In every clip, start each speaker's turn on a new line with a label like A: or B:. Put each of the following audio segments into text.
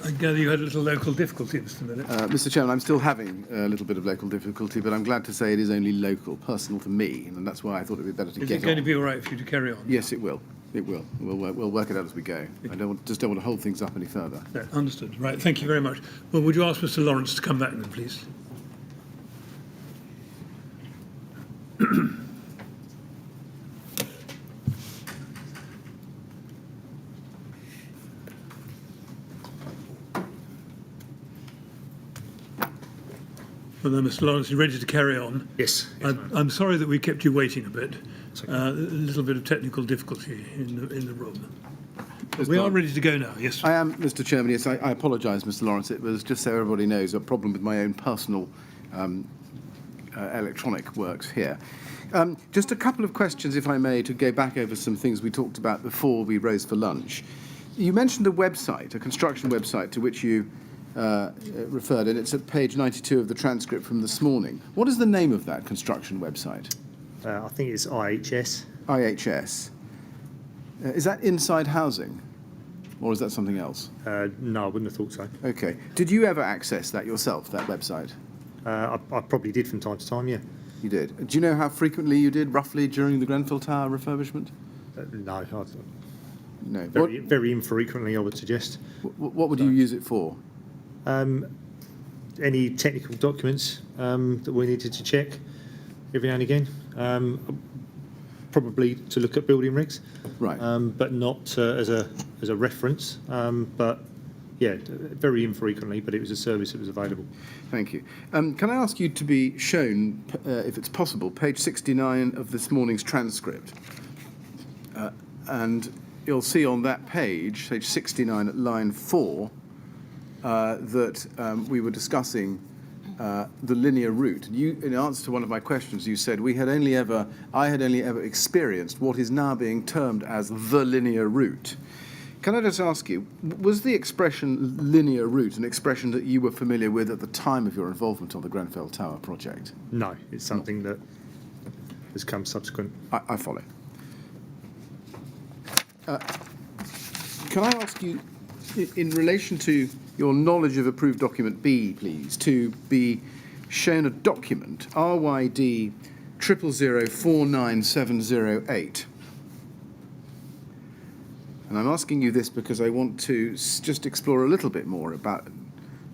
A: I gather you had a little local difficulty, Mr. Millett.
B: Mr. Chairman, I'm still having a little bit of local difficulty, but I'm glad to say it is only local, personal to me, and that's why I thought it would be better to get on.
A: Is it going to be all right for you to carry on?
B: Yes, it will. It will. We'll work it out as we go. I just don't want to hold things up any further.
A: No, understood. Right, thank you very much. Well, would you ask Mr. Lawrence to come back then, please? Well, then, Mr. Lawrence, you're ready to carry on?
C: Yes.
A: I'm sorry that we kept you waiting a bit. A little bit of technical difficulty in the room. We are ready to go now, yes.
B: I am, Mr. Chairman. Yes, I apologise, Mr. Lawrence. It was just so everybody knows a problem with my own personal electronic works here. Just a couple of questions, if I may, to go back over some things we talked about before we rose for lunch. You mentioned a website, a construction website, to which you referred, and it's at page 92 of the transcript from this morning. What is the name of that construction website?
C: I think it's IHS.
B: IHS. Is that inside housing, or is that something else?
C: No, I wouldn't have thought so.
B: Okay. Did you ever access that yourself, that website?
C: I probably did from time to time, yeah.
B: You did. Do you know how frequently you did, roughly, during the Grenfell Tower refurbishment?
C: No.
B: No.
C: Very infrequently, I would suggest.
B: What would you use it for?
C: Any technical documents that we needed to check every now and again. Probably to look at building regs,
B: right?
C: But not as a reference. But yeah, very infrequently. But it was a service that was available.
B: Thank you. Can I ask you to be shown, if it's possible, page 69 of this morning's transcript, and you'll see on that page 69 at line 4, that we were discussing the linear route. You, in answer to one of my questions, you said I had only ever experienced what is now being termed as the linear route. Can I just ask you, was the expression linear route an expression that you were familiar with at the time of your involvement on the Grenfell Tower project?
C: No, it's something that has come subsequent.
B: I follow. Can I ask you, in relation to your knowledge of approved document B, please, to be shown a document, RYD 000049708. And I'm asking you this because I want to just explore a little bit more about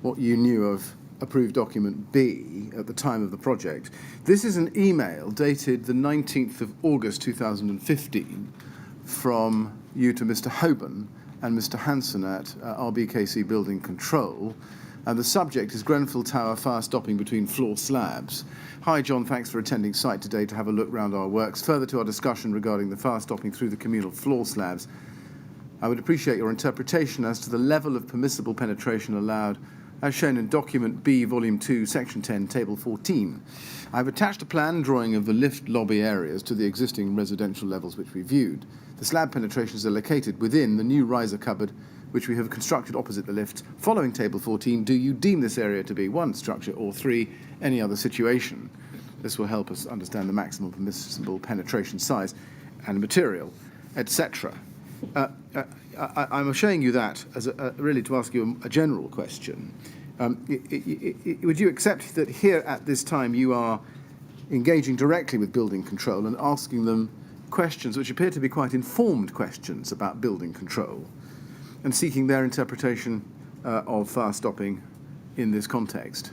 B: what you knew of approved document B at the time of the project. This is an email dated the 19th of August 2015 from you to Mr. Hoban and Mr. Hanson at RBKC Building Control. And the subject is Grenfell Tower fire stopping between floor slabs. Hi, John, thanks for attending site today to have a look round our works. Further to our discussion regarding the fire stopping through the communal floor slabs, I would appreciate your interpretation as to the level of permissible penetration allowed as shown in Document B, Volume 2, Section 10, Table 14. I've attached a plan drawing of the lift lobby areas to the existing residential levels which we viewed. The slab penetrations are located within the new riser cupboard which we have constructed opposite the lift. Following Table 14, do you deem this area to be 1, structure, or 3, any other situation? This will help us understand the maximum permissible penetration size and material, etc. I'm showing you that as really to ask you a general question. Would you accept that here at this time you are engaging directly with building control and asking them questions which appear to be quite informed questions about building control and seeking their interpretation of fire stopping in this context?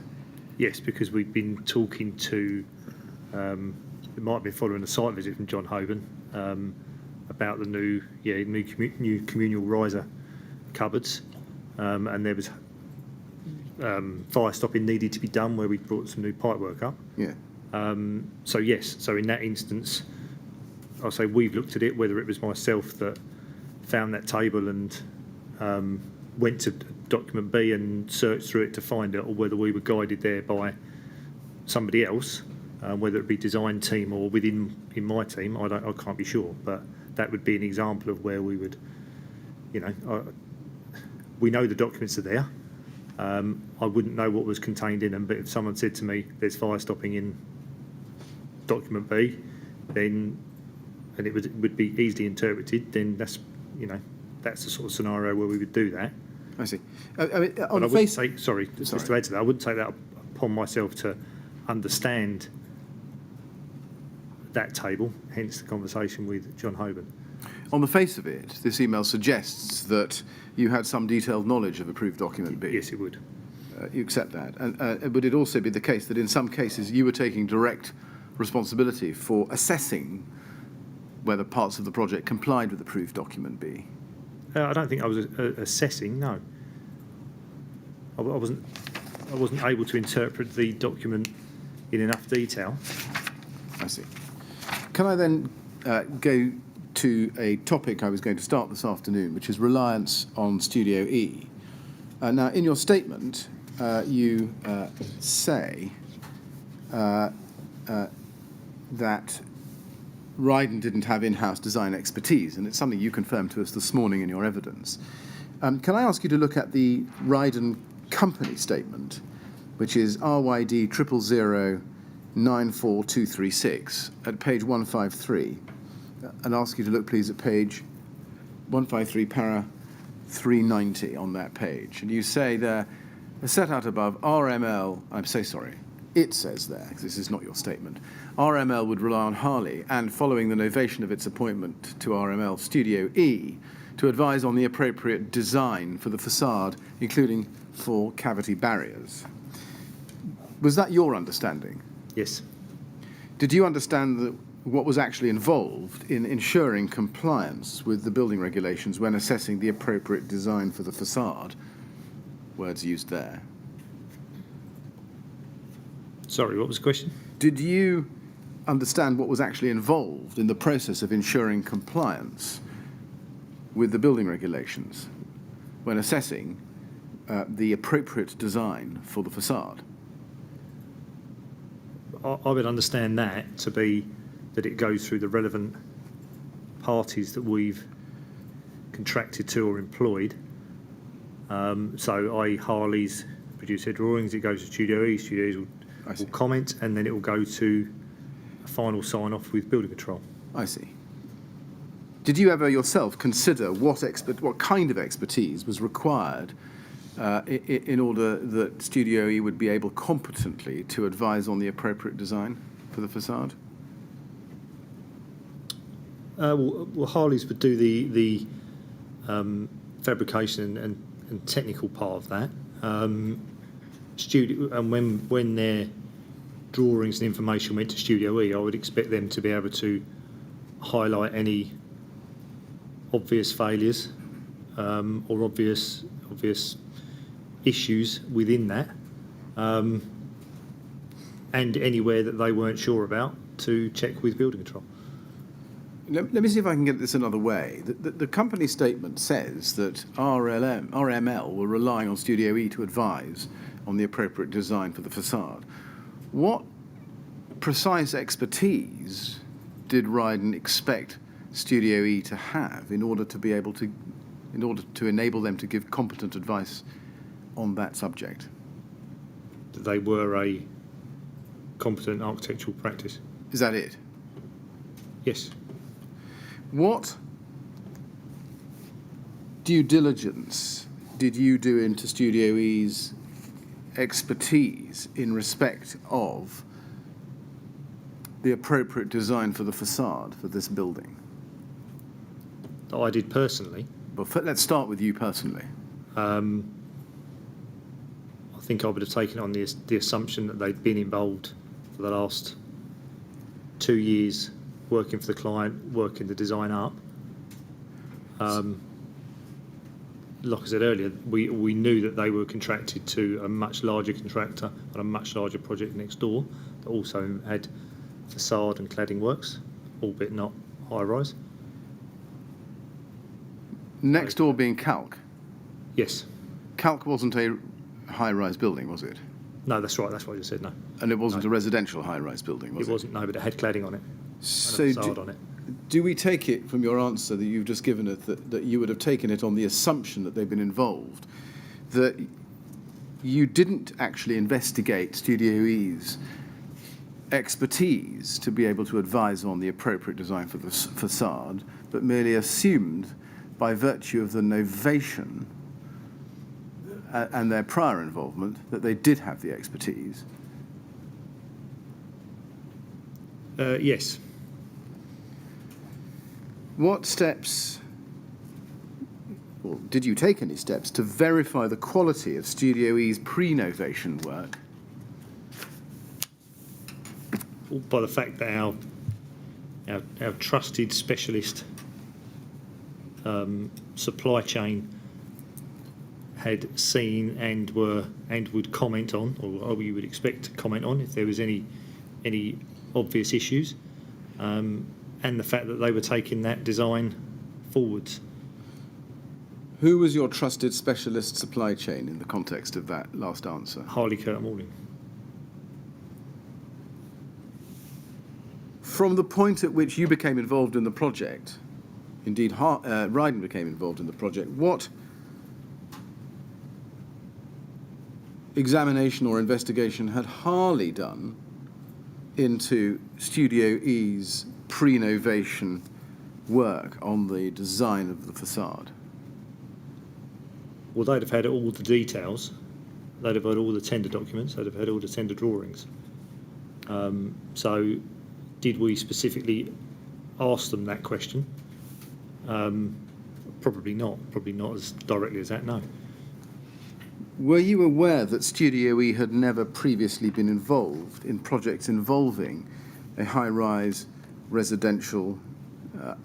C: Yes, because we've been talking to, it might be following a site visit from John Hoban, about the new communal riser cupboards, and there was fire stopping needed to be done where we brought some new pipework up.
B: Yeah.
C: So yes, so in that instance, I'll say we've looked at it, whether it was myself that found that table and went to document B and searched through it to find it, or whether we were guided there by somebody else, whether it be design team or in my team, I can't be sure, but that would be an example of where we would, we know the documents are there. I wouldn't know what was contained in them, but if someone said to me, there's fire stopping in document B, then, and it would be easily interpreted, then that's the sort of scenario where we would do that.
B: I see. I mean,
C: But
B: on
C: I
B: the
C: wouldn't
B: face...
C: take, sorry, just to add to that, I wouldn't take that upon myself to understand that table, hence the conversation with John Hoban.
B: On the face of it, this email suggests that you had some detailed knowledge of approved document B.
C: Yes, it would.
B: You accept that. And would it also be the case that in some cases you were taking direct responsibility for assessing whether parts of the project complied with approved document B?
C: I don't think I was assessing, no. I wasn't able to interpret the document in enough detail.
B: I see. Can I then go to a topic I was going to start this afternoon, which is reliance on Studio E. Now, in your statement, you say that Ryden didn't have in-house design expertise, and it's something you confirmed to us this morning in your evidence. Can I ask you to look at the Ryden company statement, which is RYD 000094236 at page 153, and ask you to look, please, at page 153, para 390 on that page. And you say there, set out above, RML, I'm so sorry, it says there, because this is not your statement, RML would rely on Harley and, following the novation of its appointment to RML Studio E, to advise on the appropriate design for the facade, including for cavity barriers. Was that your understanding?
C: Yes.
B: Did you understand that what was actually involved in ensuring compliance with the building regulations when assessing the appropriate design for the facade? Words used there.
C: Sorry, what was the question?
B: Did you understand what was actually involved in the process of ensuring compliance with the building regulations when assessing the appropriate design for the facade?
C: I would understand that to be that it goes through the relevant parties that we've contracted to or employed. So, Harley's produce their drawings, it goes to Studio E, Studio E will comment, and then it will go to a final sign-off with building control.
B: I see. Did you ever yourself consider what kind of expertise was required in order that Studio E would be able competently to advise on the appropriate design for the facade?
C: Well, Harley's would do the fabrication and technical part of that. And when their drawings and information went to Studio E, I would expect them to be able to highlight any obvious failures or obvious issues within that, and anywhere that they weren't sure about to check with building control.
B: Let me see if I can get this another way. The company statement says that RML were relying on Studio E to advise on the appropriate design for the facade. What precise expertise did Ryden expect Studio E to have in order to enable them to give competent advice on that subject?
C: They were a competent architectural practice.
B: Is that it?
C: Yes.
B: What due diligence did you do into Studio E's expertise in respect of the appropriate design for the facade for this building?
C: That I did personally.
B: But let's start with you personally.
C: I think I would have taken on the assumption that they'd been involved for the last 2 years working for the client, working the design up. Like I said earlier, we knew that they were contracted to a much larger contractor on a much larger project next door that also had facade and cladding works, albeit not high-rise.
B: Next door being Calc.
C: Yes.
B: Calc wasn't a high-rise building, was it?
C: No, that's right. That's what I just said. No.
B: And it wasn't a residential high-rise building, was it?
C: It wasn't. No, but it had cladding on it.
B: So
C: and a facade on it.
B: Do we take it from your answer that you've just given us that you would have taken it on the assumption that they've been involved, that you didn't actually investigate Studio E's expertise to be able to advise on the appropriate design for the facade, but merely assumed by virtue of the novation and their prior involvement, that they did have the expertise.
C: Yes.
B: What steps, or did you take any steps to verify the quality of Studio E's pre-novation work?
C: By the fact that our trusted specialist supply chain had seen and would comment on, or you would expect to comment on if there was any obvious issues, and the fact that they were taking that design forwards.
B: Who was your trusted specialist supply chain in the context of that last answer?
C: Harley Curtin Morning.
B: From the point at which you became involved in the project, indeed Ryden became involved in the project, what examination or investigation had Harley done into Studio E's pre-novation work on the design of the facade?
C: Well, they'd have had all the details. They'd have had all the tender documents. They'd have had all the tender drawings. So did we specifically ask them that question? Probably not. Probably not as directly as that, no.
B: Were you aware that Studio E had never previously been involved in projects involving a high-rise residential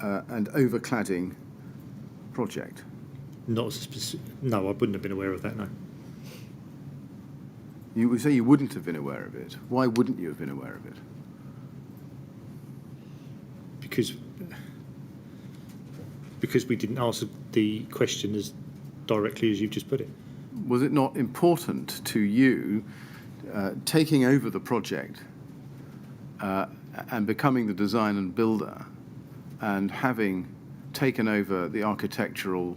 B: and overcladding project?
C: Not no, I wouldn't have been aware of that, no.
B: You would say you wouldn't have been aware of it. Why wouldn't you have been aware of it?
C: Because we didn't answer the question as directly as you've just put it.
B: Was it not important to you taking over the project and becoming the design and builder and having taken over the architectural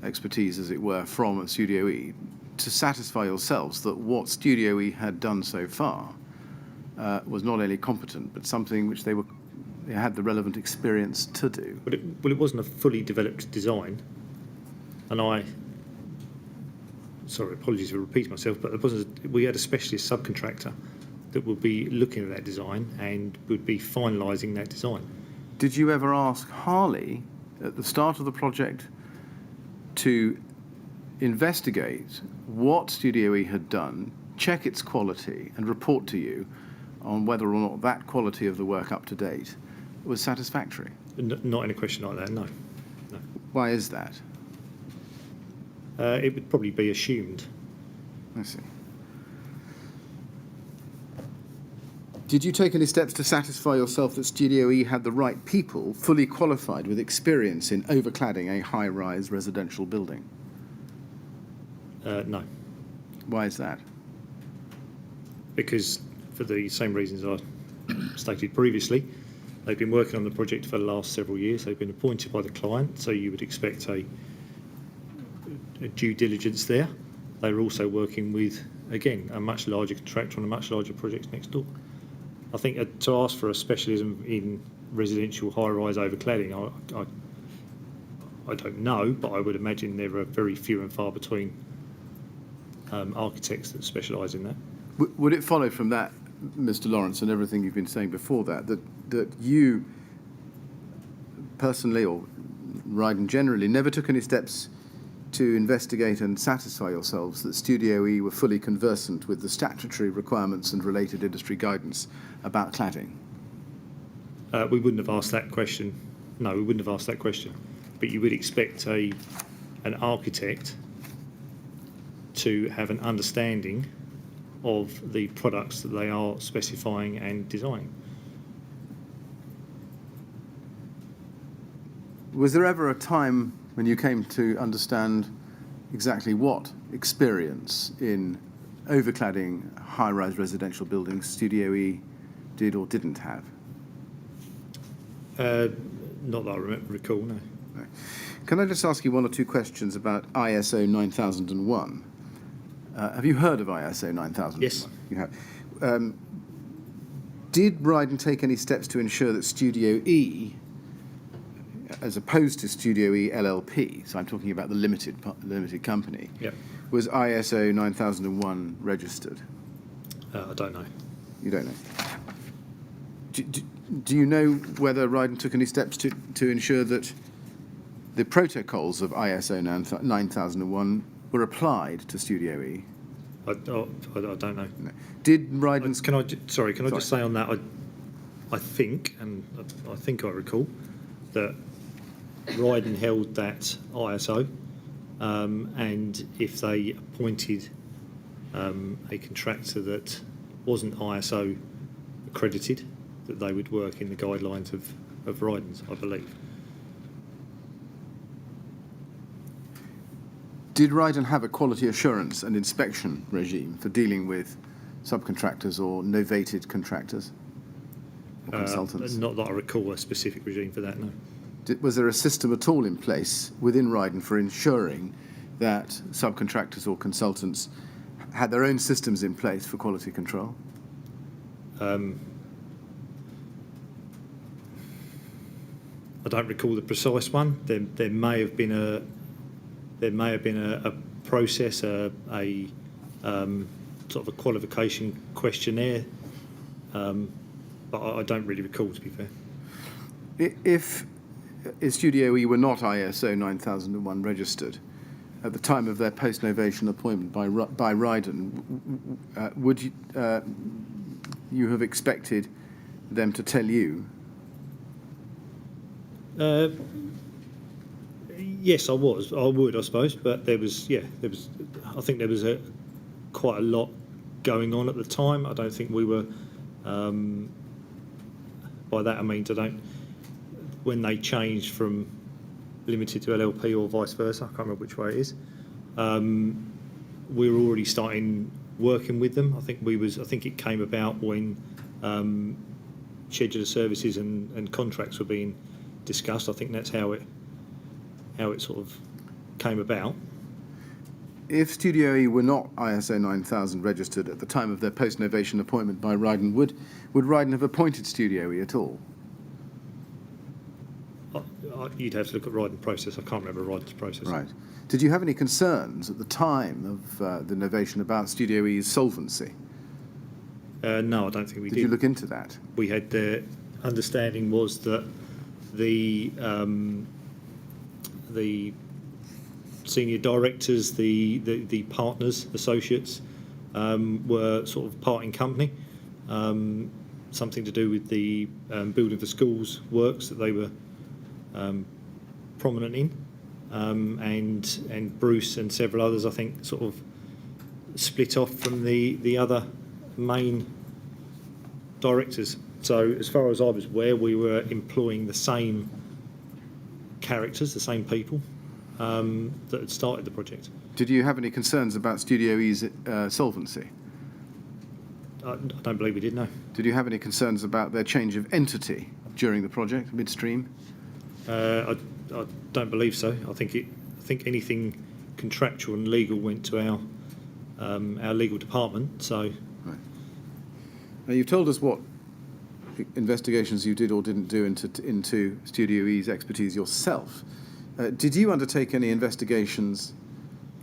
B: expertise, as it were, from Studio E, to satisfy yourselves that what Studio E had done so far was not only competent, but something which they had the relevant experience to do?
C: Well, it wasn't a fully developed design, and sorry, apologies for repeating myself, but we had a specialist subcontractor that would be looking at that design and would be finalising that design.
B: Did you ever ask Harley at the start of the project to investigate what Studio E had done, check its quality, and report to you on whether or not that quality of the work up to date was satisfactory?
C: Not in a question like that, no.
B: Why is that?
C: It would probably be assumed.
B: I see. Did you take any steps to satisfy yourself that Studio E had the right people, fully qualified with experience in overcladding a high-rise residential building?
C: No.
B: Why is that?
C: Because for the same reasons I stated previously, they've been working on the project for the last several years. They've been appointed by the client, so you would expect a due diligence there. They were also working with, again, a much larger contractor on a much larger project next door. I think to ask for a specialism in residential high-rise overcladding, I don't know, but I would imagine there are very few and far between architects that specialise in that.
B: Would it follow from that, Mr. Lawrence, and everything you've been saying before that you personally, or Ryden generally, never took any steps to investigate and satisfy yourselves that Studio E were fully conversant with the statutory requirements and related industry guidance about cladding?
C: We wouldn't have asked that question. No, we wouldn't have asked that question. But you would expect an architect to have an understanding of the products that they are specifying and designing.
B: Was there ever a time when you came to understand exactly what experience in overcladding high-rise residential buildings Studio E did or didn't have?
C: Not that I recall, no.
B: Right. Can I just ask you one or two questions about ISO 9001? Have you heard of ISO 9001?
C: Yes.
B: You have. Did Ryden take any steps to ensure that Studio E as opposed to Studio E LLP, so I'm talking about the limited company,
C: Yep.
B: was ISO 9001 registered?
C: I don't know.
B: You don't know. Do you know whether Ryden took any steps to ensure that the protocols of ISO 9001 were applied to Studio E?
C: I don't know.
B: No. Did Ryden's...
C: Can I just say on that, I think I recall that Ryden held that ISO, and if they appointed a contractor that wasn't ISO accredited, that they would work in the guidelines of Ryden's, I believe.
B: Did Ryden have a quality assurance and inspection regime for dealing with subcontractors or novated contractors or consultants?
C: Not that I recall a specific regime for that, no.
B: Was there a system at all in place within Ryden for ensuring that subcontractors or consultants had their own systems in place for quality control?
C: I don't recall the precise one. There may have been a process, a sort of a qualification questionnaire, but I don't really recall, to be fair.
B: If Studio E were not ISO 9001 registered at the time of their post-novation appointment by Ryden, would you have expected them to tell you?
C: Yes, I would, I suppose, but I think there was quite a lot going on at the time. I don't think we were, by that I mean, when they changed from limited to LLP or vice versa, I can't remember which way it is, we were already starting working with them. I think it came about when schedule of services and contracts were being discussed. I think that's how it sort of came about.
B: If Studio E were not ISO 9000 registered at the time of their post-novation appointment by Ryden, would Ryden have appointed Studio E at all?
C: You'd have to look at Ryden's process. I can't remember Ryden's process.
B: Right. Did you have any concerns at the time of the novation about Studio E's solvency?
C: No, I don't think we did.
B: Did you look into that?
C: We had the understanding was that the senior directors, the partners, associates, were sort of parting company. Something to do with the building for schools works that they were prominent in, and Bruce and several others, I think, sort of split off from the other main directors. So as far as I was aware, we were employing the same characters, the same people that had started the project.
B: Did you have any concerns about Studio E's solvency?
C: I don't believe we did, no.
B: Did you have any concerns about their change of entity during the project, midstream?
C: I don't believe so. I think anything contractual and legal went to our legal department. So,
B: right. Now you've told us what investigations you did or didn't do into Studio E's expertise yourself. Did you undertake any investigations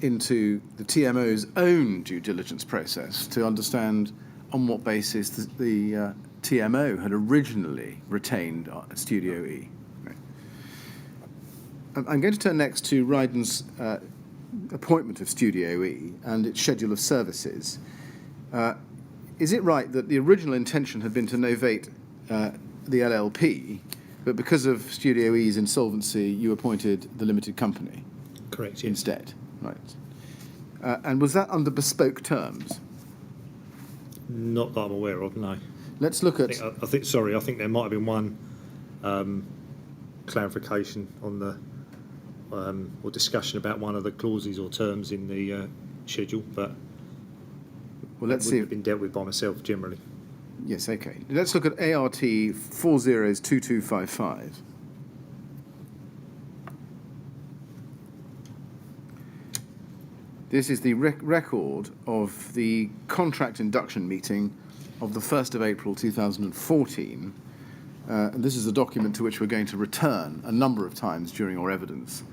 B: into the TMO's own due diligence process to understand on what basis the TMO had originally retained Studio E? I'm going to turn next to Ryden's appointment of Studio E and its schedule of services. Is it right that the original intention had been to novate the LLP, but because of Studio E's insolvency, you appointed the limited company?
C: Correct, yes.
B: Instead, right. And was that under bespoke terms?
C: Not that I'm aware of, no.
B: Let's look at...
C: I think there might have been one clarification on the or discussion about one of the clauses or terms in the schedule, but
B: well, let's see.
C: Have been dealt with by myself generally.
B: Yes, okay. Let's look at ART 402255. This is the record of the contract induction meeting of the 1st of April 2014, and this is a document to which we're going to return a number of times during our evidence,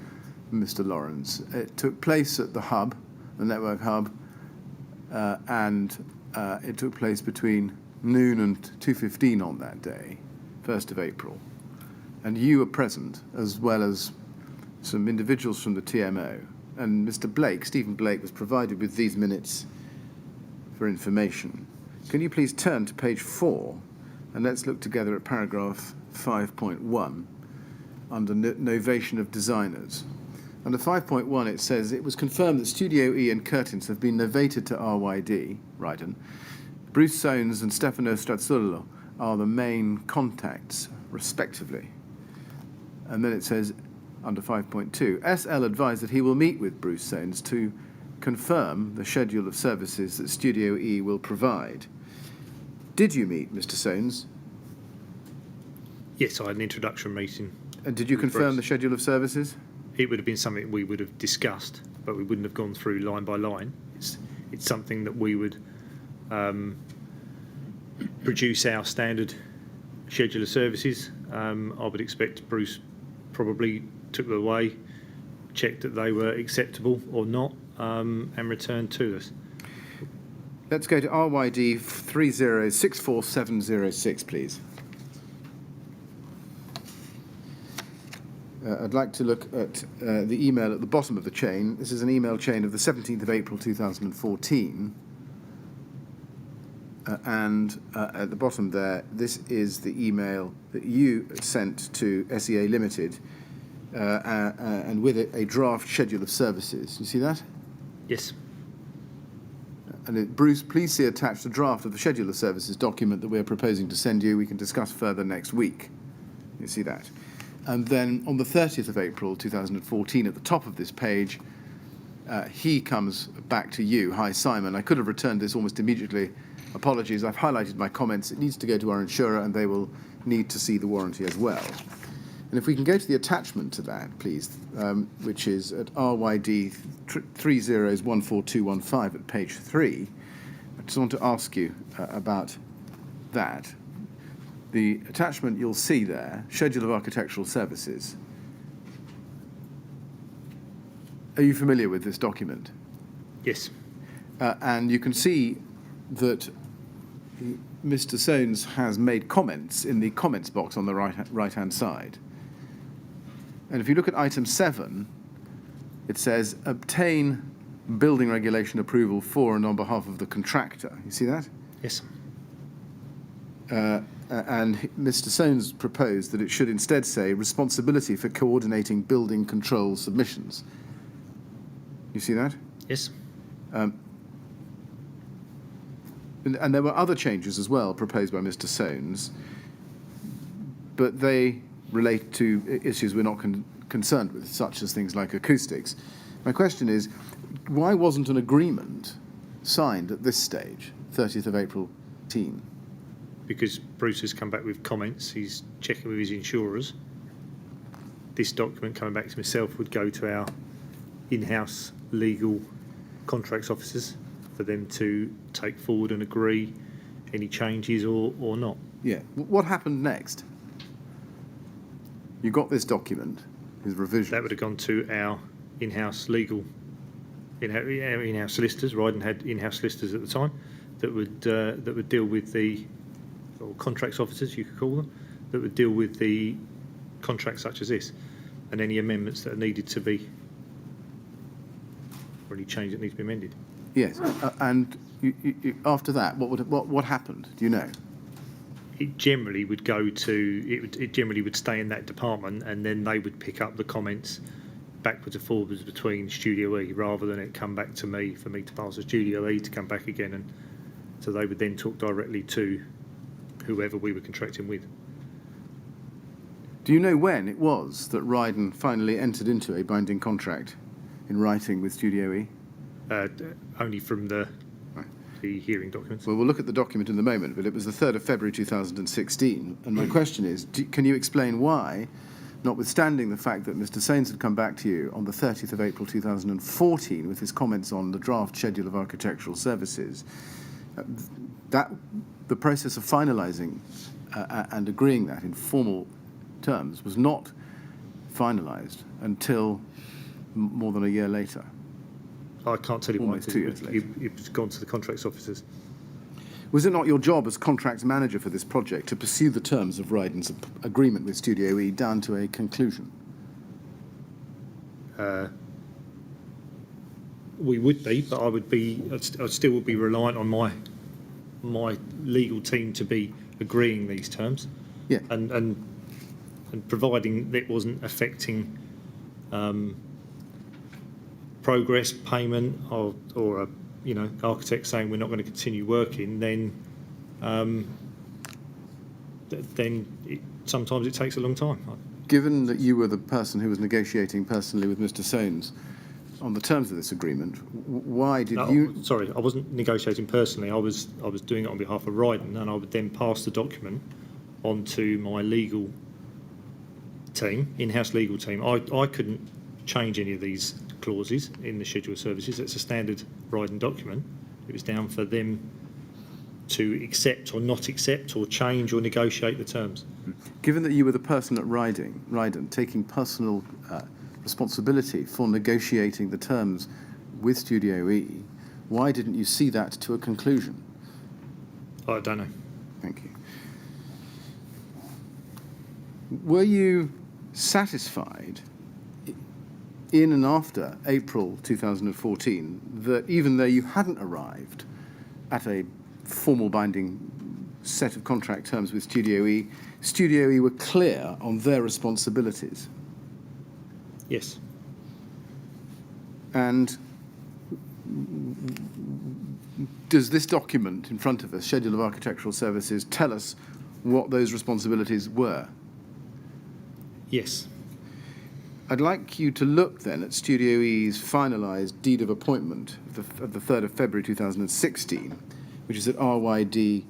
B: Mr. Lawrence. It took place at the hub, the network hub, and it took place between noon and 2:15 on that day, 1st of April. And you were present, as well as some individuals from the TMO. And Mr. Blake, Stephen Blake, was provided with these minutes for information. Can you please turn to page 4, and let's look together at paragraph 5.1 under Novation of Designers. Under 5.1 it says, it was confirmed that Studio E and Curtains have been novated to RYD, Ryden. Bruce Soanes and Stefano Strazzullo are the main contacts, respectively. And then it says, under 5.2, SL advised that he will meet with Bruce Soanes to confirm the schedule of services that Studio E will provide. Did you meet Mr. Soanes?
C: Yes, I had an introduction meeting.
B: And did you confirm the schedule of services?
C: It would have been something we would have discussed, but we wouldn't have gone through line by line. It's something that we would produce our standard schedule of services. I would expect Bruce probably took them away, checked that they were acceptable or not, and returned to us.
B: Let's go to RYD 3064706, please. I'd like to look at the email at the bottom of the chain. This is an email chain of the 17th of April 2014. And at the bottom there, this is the email that you sent to SEA Limited, and with it a draft schedule of services. You see that?
C: Yes.
B: And Bruce, please see attached a draft of the schedule of services document that we're proposing to send you. We can discuss further next week. You see that? And then on the 30th of April 2014, at the top of this page, he comes back to you. Hi, Simon. I could have returned this almost immediately. Apologies. I've highlighted my comments. It needs to go to our insurer, and they will need to see the warranty as well. And if we can go to the attachment to that, please, which is at RYD 3014215 at page 3, I just want to ask you about that. The attachment you'll see there, Schedule of Architectural Services. Are you familiar with this document?
C: Yes.
B: And you can see that Mr. Soanes has made comments in the comments box on the right-hand side. And if you look at item 7, it says, obtain building regulation approval for and on behalf of the contractor. You see that?
C: Yes.
B: And Mr. Soanes proposed that it should instead say responsibility for coordinating building control submissions. You see that?
C: Yes.
B: And there were other changes as well proposed by Mr. Soanes, but they relate to issues we're not concerned with, such as things like acoustics. My question is, why wasn't an agreement signed at this stage, 30th of April 2018?
C: Because Bruce has come back with comments, he's checking with his insurers. This document coming back to myself would go to our in-house legal contracts officers for them to take forward and agree any changes or not.
B: Yeah. What happened next? You got this document, his revision.
C: That would have gone to our in-house legal, in-house solicitors. Ryden had in-house solicitors at the time that would deal with the, or contracts officers, you could call them, that would deal with the contracts such as this, and any amendments that are needed to be, or any change that needs to be amended.
B: Yes, and after that, what happened? Do you know?
C: It generally would go to, it generally would stay in that department, and then they would pick up the comments backwards and forwards between Studio E, rather than it come back to me for me to pass to Studio E to come back again, and so they would then talk directly to whoever we were contracting with.
B: Do you know when it was that Ryden finally entered into a binding contract in writing with Studio E?
C: Only from the hearing documents.
B: Well, we'll look at the document in a moment, but it was the 3rd of February 2016. And my question is, can you explain why, notwithstanding the fact that Mr. Soanes had come back to you on the 30th of April 2014 with his comments on the draft schedule of architectural services, that the process of finalising and agreeing that in formal terms was not finalised until more than a year later.
C: I can't tell you why.
B: Almost 2 years later.
C: You've gone to the contracts officers.
B: Was it not your job as contracts manager for this project to pursue the terms of Ryden's agreement with Studio E down to a conclusion?
C: We would be, but I still would be reliant on my legal team to be agreeing these terms.
B: Yeah.
C: And providing that it wasn't affecting progress, payment, or architect saying we're not going to continue working, then sometimes it takes a long time.
B: Given that you were the person who was negotiating personally with Mr. Soanes on the terms of this agreement, why did you...
C: Sorry, I wasn't negotiating personally. I was doing it on behalf of Ryden, and I would then pass the document on to my legal team, in-house legal team. I couldn't change any of these clauses in the schedule of services. It's a standard Ryden document. It was down for them to accept or not accept or change or negotiate the terms.
B: Given that you were the person at Ryden taking personal responsibility for negotiating the terms with Studio E, why didn't you see that to a conclusion?
C: I don't know.
B: Thank you. Were you satisfied in and after April 2014 that even though you hadn't arrived at a formal binding set of contract terms with Studio E were clear on their responsibilities?
C: Yes.
B: And does this document in front of us, Schedule of Architectural Services, tell us what those responsibilities were?
C: Yes.
B: I'd like you to look then at Studio E's finalised deed of appointment of the 3rd of February 2016, which is at RYD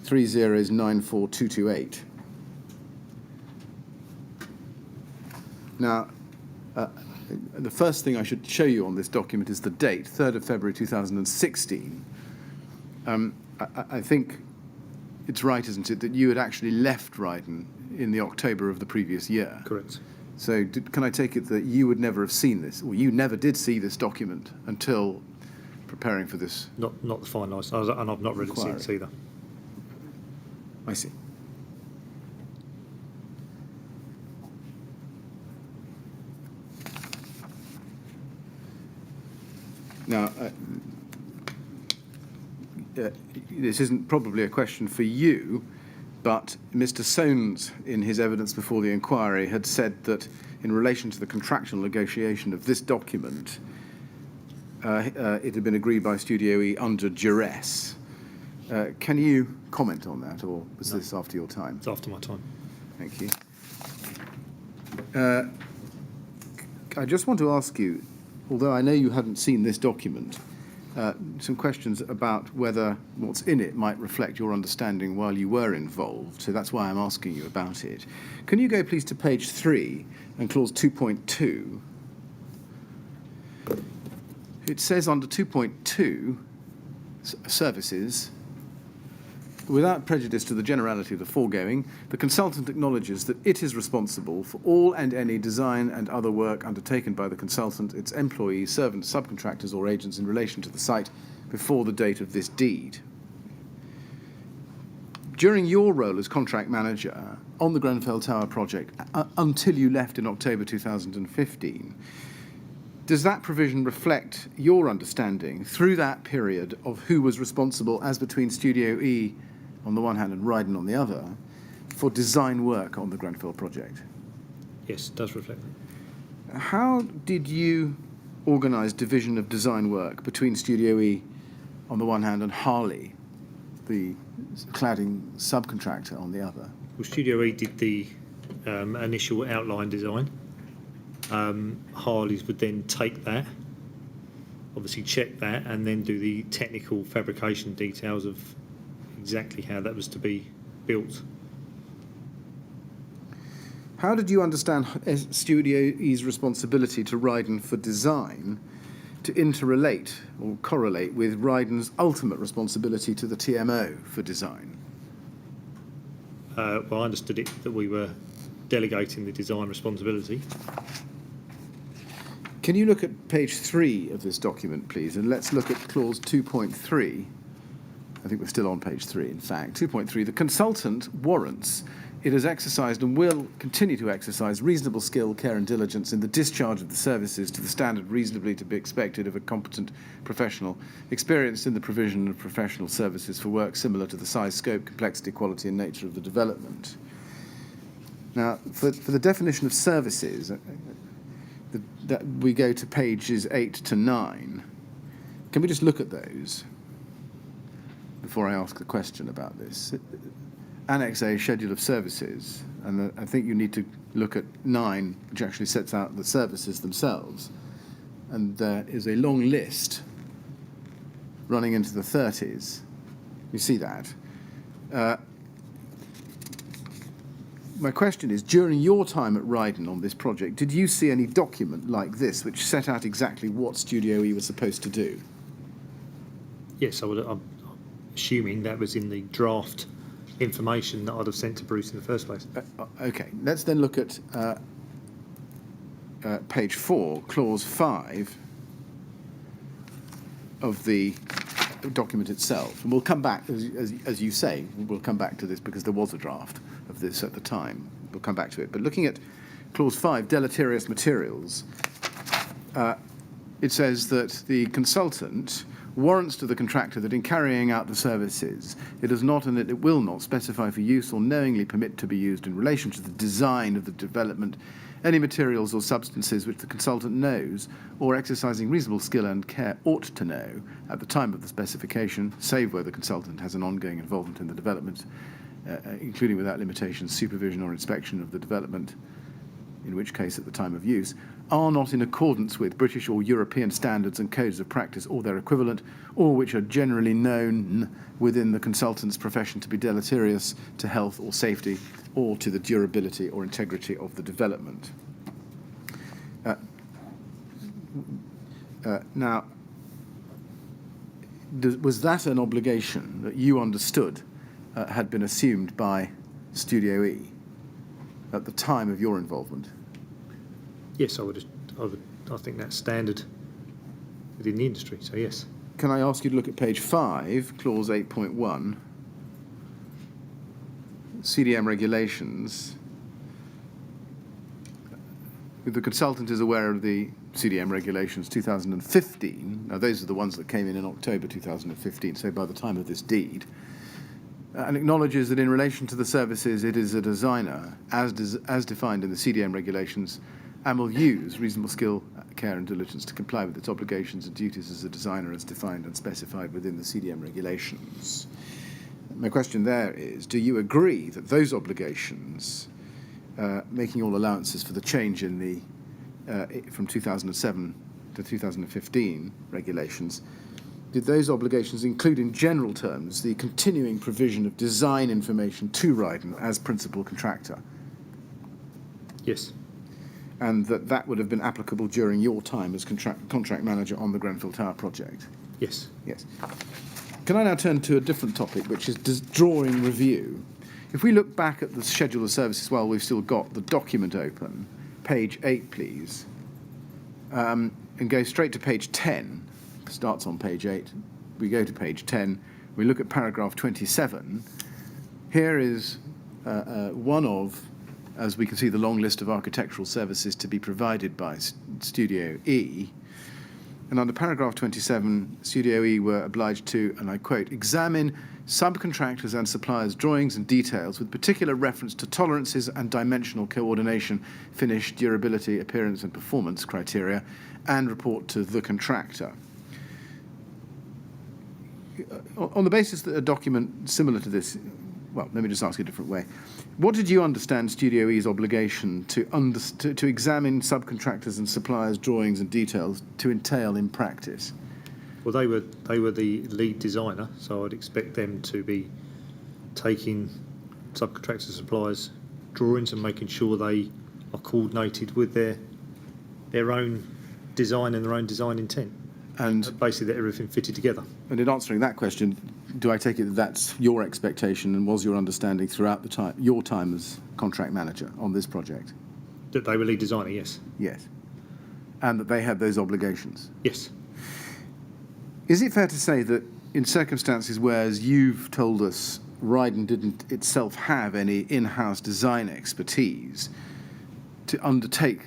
B: 3094228. Now, the first thing I should show you on this document is the date, 3rd of February 2016. I think it's right, isn't it, that you had actually left Ryden in the October of the previous year?
C: Correct.
B: So can I take it that you would never have seen this, or you never did see this document until preparing for this?
C: Not the finalised, and I've not read it since either.
B: I see. Now, this isn't probably a question for you, but Mr. Soanes, in his evidence before the inquiry, had said that in relation to the contractual negotiation of this document, it had been agreed by Studio E under duress. Can you comment on that, or was this after your time?
C: It's after my time.
B: Thank you. I just want to ask you, although I know you hadn't seen this document, some questions about whether what's in it might reflect your understanding while you were involved. So that's why I'm asking you about it. Can you go, please, to page 3 and clause 2.2? It says under 2.2, services, without prejudice to the generality of the foregoing, the consultant acknowledges that it is responsible for all and any design and other work undertaken by the consultant, its employees, servants, subcontractors or agents in relation to the site before the date of this deed. During your role as contract manager on the Grenfell Tower project until you left in October 2015, does that provision reflect your understanding through that period of who was responsible, as between Studio E on the one hand and Ryden on the other, for design work on the Grenfell project?
C: Yes, it does reflect that.
B: How did you organise division of design work between Studio E on the one hand and Harley, the cladding subcontractor, on the other?
C: Well, Studio E did the initial outline design. Harley's would then take that, obviously check that, and then do the technical fabrication details of exactly how that was to be built.
B: How did you understand Studio E's responsibility to Ryden for design to interrelate or correlate with Ryden's ultimate responsibility to the TMO for design?
C: Well, I understood it that we were delegating the design responsibility.
B: Can you look at page 3 of this document, please? And let's look at clause 2.3. I think we're still on page 3, in fact. 2.3, the consultant warrants it has exercised and will continue to exercise reasonable skill, care and diligence in the discharge of the services to the standard reasonably to be expected of a competent professional, experienced in the provision of professional services for work similar to the size, scope, complexity, quality and nature of the development. Now, for the definition of services, that we go to pages 8 to 9. Can we just look at those before I ask the question about this? Annex A, Schedule of Services, and I think you need to look at 9, which actually sets out the services themselves. And there is a long list running into the 30s. You see that? My question is, during your time at Ryden on this project, did you see any document like this which set out exactly what Studio E was supposed to do?
C: Yes, I'm assuming that was in the draft information that I'd have sent to Bruce in the first place.
B: Okay, let's then look at page 4, clause 5 of the document itself. And we'll come back, as you say, we'll come back to this because there was a draft of this at the time. We'll come back to it. But looking at clause 5, deleterious materials, it says that the consultant warrants to the contractor that in carrying out the services, it does not and that it will not specify for use or knowingly permit to be used in relation to the design of the development any materials or substances which the consultant knows or exercising reasonable skill and care ought to know at the time of the specification, save where the consultant has an ongoing involvement in the development, including without limitation, supervision or inspection of the development, in which case at the time of use, are not in accordance with British or European standards and codes of practice or their equivalent, or which are generally known within the consultant's profession to be deleterious to health or safety or to the durability or integrity of the development. Now, was that an obligation that you understood had been assumed by Studio E at the time of your involvement?
C: Yes, I think that's standard within the industry, so yes.
B: Can I ask you to look at page 5, clause 8.1, CDM regulations. The consultant is aware of the CDM regulations 2015. Now, those are the ones that came in October 2015, so by the time of this deed, and acknowledges that in relation to the services, it is a designer, as defined in the CDM regulations, and will use reasonable skill, care and diligence to comply with its obligations and duties as a designer as defined and specified within the CDM regulations. My question there is, do you agree that those obligations, making all allowances for the change in the from 2007 to 2015 regulations, did those obligations include in general terms the continuing provision of design information to Ryden as principal contractor?
C: Yes.
B: And that would have been applicable during your time as contract manager on the Grenfell Tower project?
C: Yes.
B: Yes. Can I now turn to a different topic, which is drawing review? If we look back at the schedule of services while we've still got the document open, page 8, please, and go straight to page 10, starts on page 8, we go to page 10, we look at paragraph 27. Here is one of, as we can see, the long list of architectural services to be provided by Studio E. And under paragraph 27, Studio E were obliged to, and I quote, examine subcontractors and suppliers' drawings and details with particular reference to tolerances and dimensional coordination, finish, durability, appearance and performance criteria, and report to the contractor. On the basis that a document similar to this, well, let me just ask you a different way. What did you understand Studio E's obligation to examine subcontractors and suppliers' drawings and details to entail in practice?
C: Well, they were the lead designer, so I'd expect them to be taking subcontractors and suppliers' drawings and making sure they are coordinated with their own design and their own design intent.
B: And
C: basically that everything fitted together.
B: And in answering that question, do I take it that that's your expectation and was your understanding throughout the time, your time as contract manager on this project?
C: That they were lead designer, yes.
B: Yes. And that they had those obligations?
C: Yes.
B: Is it fair to say that in circumstances where, as you've told us, Ryden didn't itself have any in-house design expertise to undertake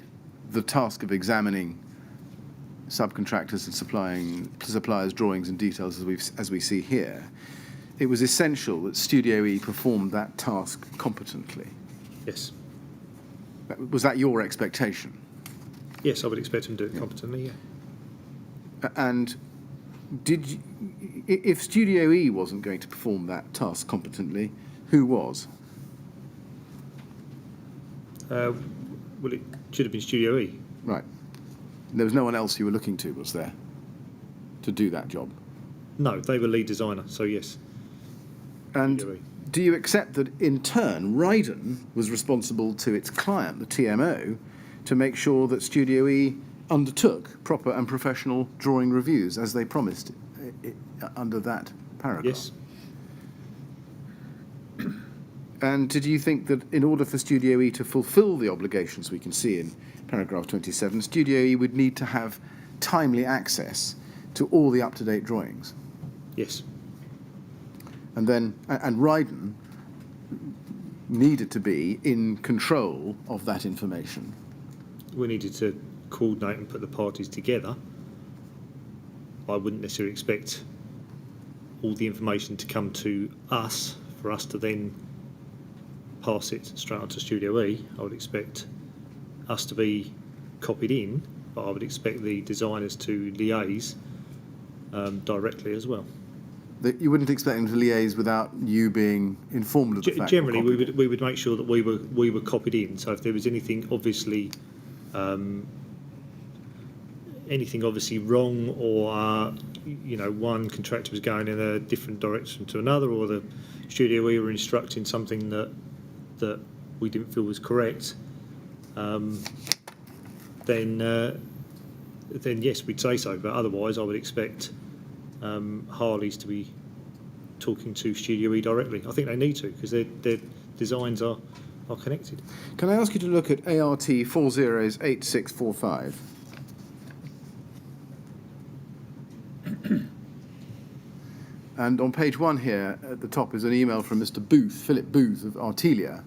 B: the task of examining subcontractors and supplying to suppliers drawings and details as we see here, it was essential that Studio E performed that task competently?
C: Yes.
B: Was that your expectation?
C: Yes, I would expect them to do it competently, yeah.
B: And if Studio E wasn't going to perform that task competently, who was?
C: Well, it should have been Studio E.
B: Right. There was no one else you were looking to, was there, to do that job?
C: No, they were lead designer, so yes.
B: And
C: Studio E.
B: do you accept that, in turn, Ryden was responsible to its client, the TMO, to make sure that Studio E undertook proper and professional drawing reviews, as they promised under that paragraph?
C: Yes.
B: And did you think that in order for Studio E to fulfil the obligations we can see in paragraph 27, Studio E would need to have timely access to all the up-to-date drawings?
C: Yes.
B: And Ryden needed to be in control of that information?
C: We needed to coordinate and put the parties together. I wouldn't necessarily expect all the information to come to us for us to then pass it straight on to Studio E. I would expect us to be copied in, but I would expect the designers to liaise directly as well.
B: That you wouldn't expect them to liaise without you being informed of the fact?
C: Generally, we would make sure that we were copied in. So if there was anything obviously wrong, or one contractor was going in a different direction to another, or the Studio E were instructing something that we didn't feel was correct, then yes, we'd say so. But otherwise, I would expect Harley's to be talking to Studio E directly. I think they need to, because their designs are connected.
B: Can I ask you to look at ART 408645? And on page 1 here, at the top, is an email from Mr. Booth, Philip Booth of Artelia,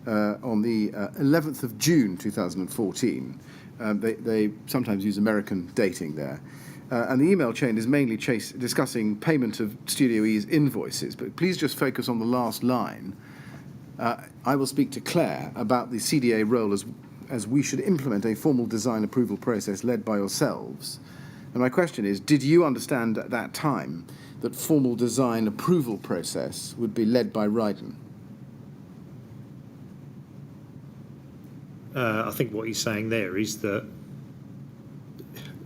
B: on the 11th of June 2014. They sometimes use American dating there. And the email chain is mainly discussing payment of Studio E's invoices, but please just focus on the last line. I will speak to Claire about the CDA role as we should implement a formal design approval process led by yourselves. And my question is, did you understand at that time that formal design approval process would be led by Ryden?
C: I think what he's saying there is that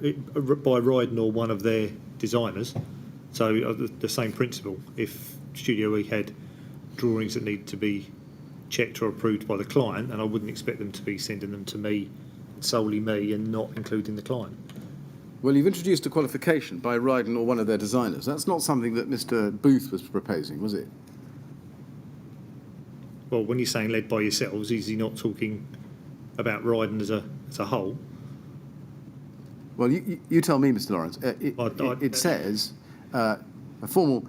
C: by Ryden or one of their designers, so the same principle. If Studio E had drawings that need to be checked or approved by the client, and I wouldn't expect them to be sending them to me, solely me, and not including the client.
B: Well, you've introduced a qualification by Ryden or one of their designers. That's not something that Mr. Booth was proposing, was it?
C: Well, when you're saying led by yourselves, is he not talking about Ryden as a whole?
B: Well, you tell me, Mr. Lawrence. It says a formal.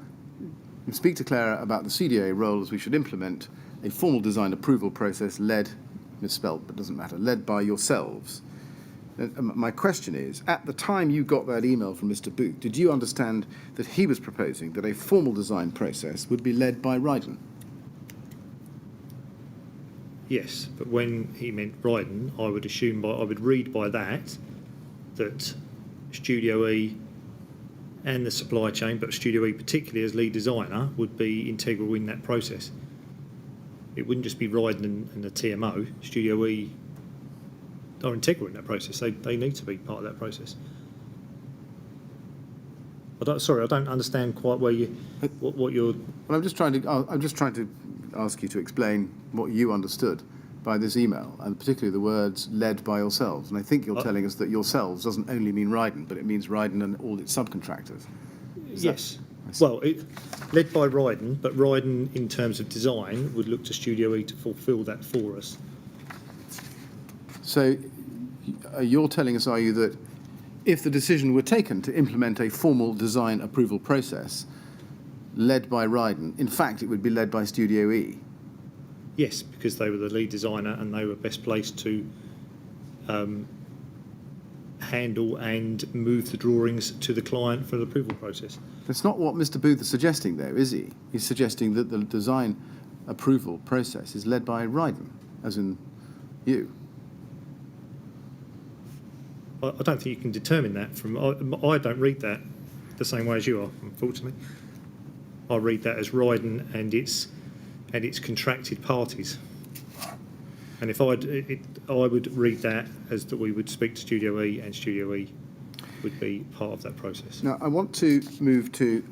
B: Speak to Clara about the CDA role as we should implement a formal design approval process led, misspelled, but doesn't matter, led by yourselves. My question is, at the time you got that email from Mr. Booth, did you understand that he was proposing that a formal design process would be led by Ryden?
C: Yes, but when he meant Ryden, I would read by that Studio E and the supply chain, but Studio E particularly as lead designer, would be integral in that process. It wouldn't just be Ryden and the TMO. Studio E are integral in that process. They need to be part of that process. I don't understand quite what you're.
B: Well, I'm just trying to ask you to explain what you understood by this email, and particularly the words led by yourselves. And I think you're telling us that yourselves doesn't only mean Ryden, but it means Ryden and all its subcontractors.
C: Yes. Well, led by Ryden, but Ryden, in terms of design, would look to Studio E to fulfil that for us.
B: So you're telling us, are you, that if the decision were taken to implement a formal design approval process led by Ryden, in fact, it would be led by Studio E?
C: Yes, because they were the lead designer and they were best placed to handle and move the drawings to the client for the approval process.
B: That's not what Mr. Booth is suggesting, though, is he? He's suggesting that the design approval process is led by Ryden, as in you.
C: I don't think you can determine that from... I don't read that the same way as you are, unfortunately. I read that as Ryden and its contracted parties. And if I would read that as that we would speak to Studio E, and Studio E would be part of that process.
B: Now, I want to move to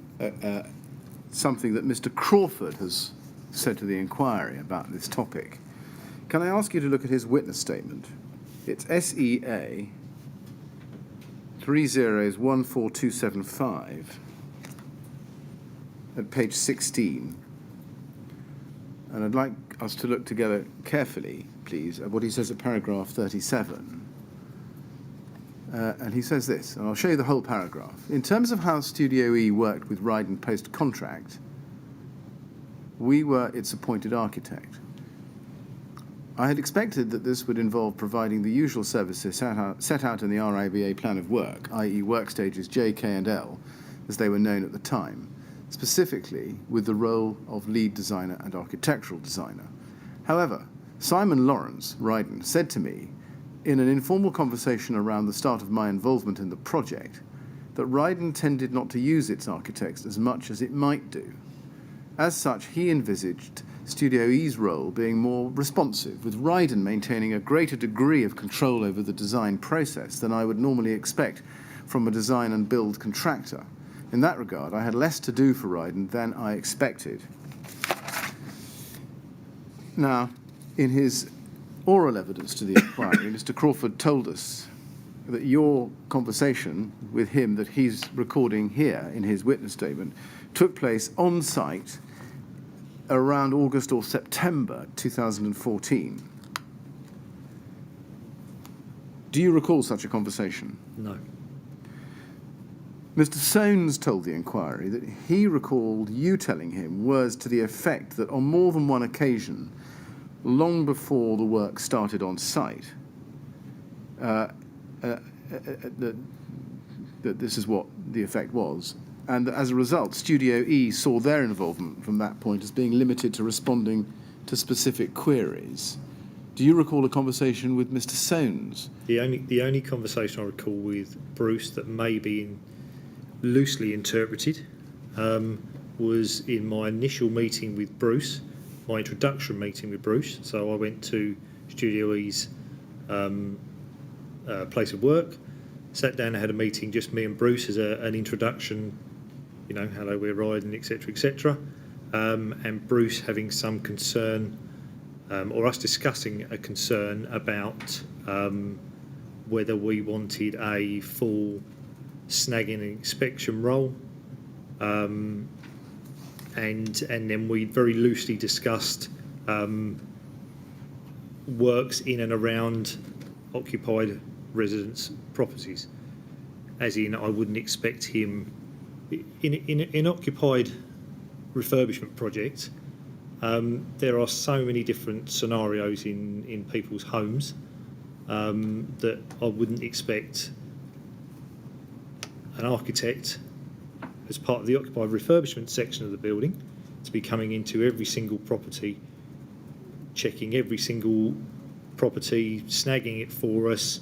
B: something that Mr. Crawford has said to the inquiry about this topic. Can I ask you to look at his witness statement? It's SEA 301425 at page 16. And I'd like us to look together carefully, please, at what he says at paragraph 37. And he says this, and I'll show you the whole paragraph. In terms of how Studio E worked with Ryden post-contract, we were its appointed architect. I had expected that this would involve providing the usual services set out in the RIBA plan of work, i.e. work stages J, K and L, as they were known at the time, specifically with the role of lead designer and architectural designer. However, Simon Lawrence, Ryden, said to me, in an informal conversation around the start of my involvement in the project, that Ryden tended not to use its architects as much as it might do. As such, he envisaged Studio E's role being more responsive, with Ryden maintaining a greater degree of control over the design process than I would normally expect from a design and build contractor. In that regard, I had less to do for Ryden than I expected. Now, in his oral evidence to the inquiry, Mr. Crawford told us that your conversation with him that he's recording here in his witness statement took place on site around August or September 2014. Do you recall such a conversation?
C: No.
B: Mr. Soanes told the inquiry that he recalled you telling him words to the effect that on more than one occasion, long before the work started on site, that this is what the effect was, and that as a result, Studio E saw their involvement from that point as being limited to responding to specific queries. Do you recall a conversation with Mr. Soanes?
C: The only conversation I recall with Bruce that may be loosely interpreted was in my initial meeting with Bruce, my introduction meeting with Bruce. So I went to Studio E's place of work, sat down and had a meeting, just me and Bruce as an introduction, you know, hello, we're Ryden, etc., etc. And Bruce having some concern, or us discussing a concern about whether we wanted a full snagging and inspection role, and then we very loosely discussed works in and around occupied residence properties, as in I wouldn't expect him in occupied refurbishment projects. There are so many different scenarios in people's homes that I wouldn't expect an architect, as part of the occupied refurbishment section of the building, to be coming into every single property, checking every single property, snagging it for us,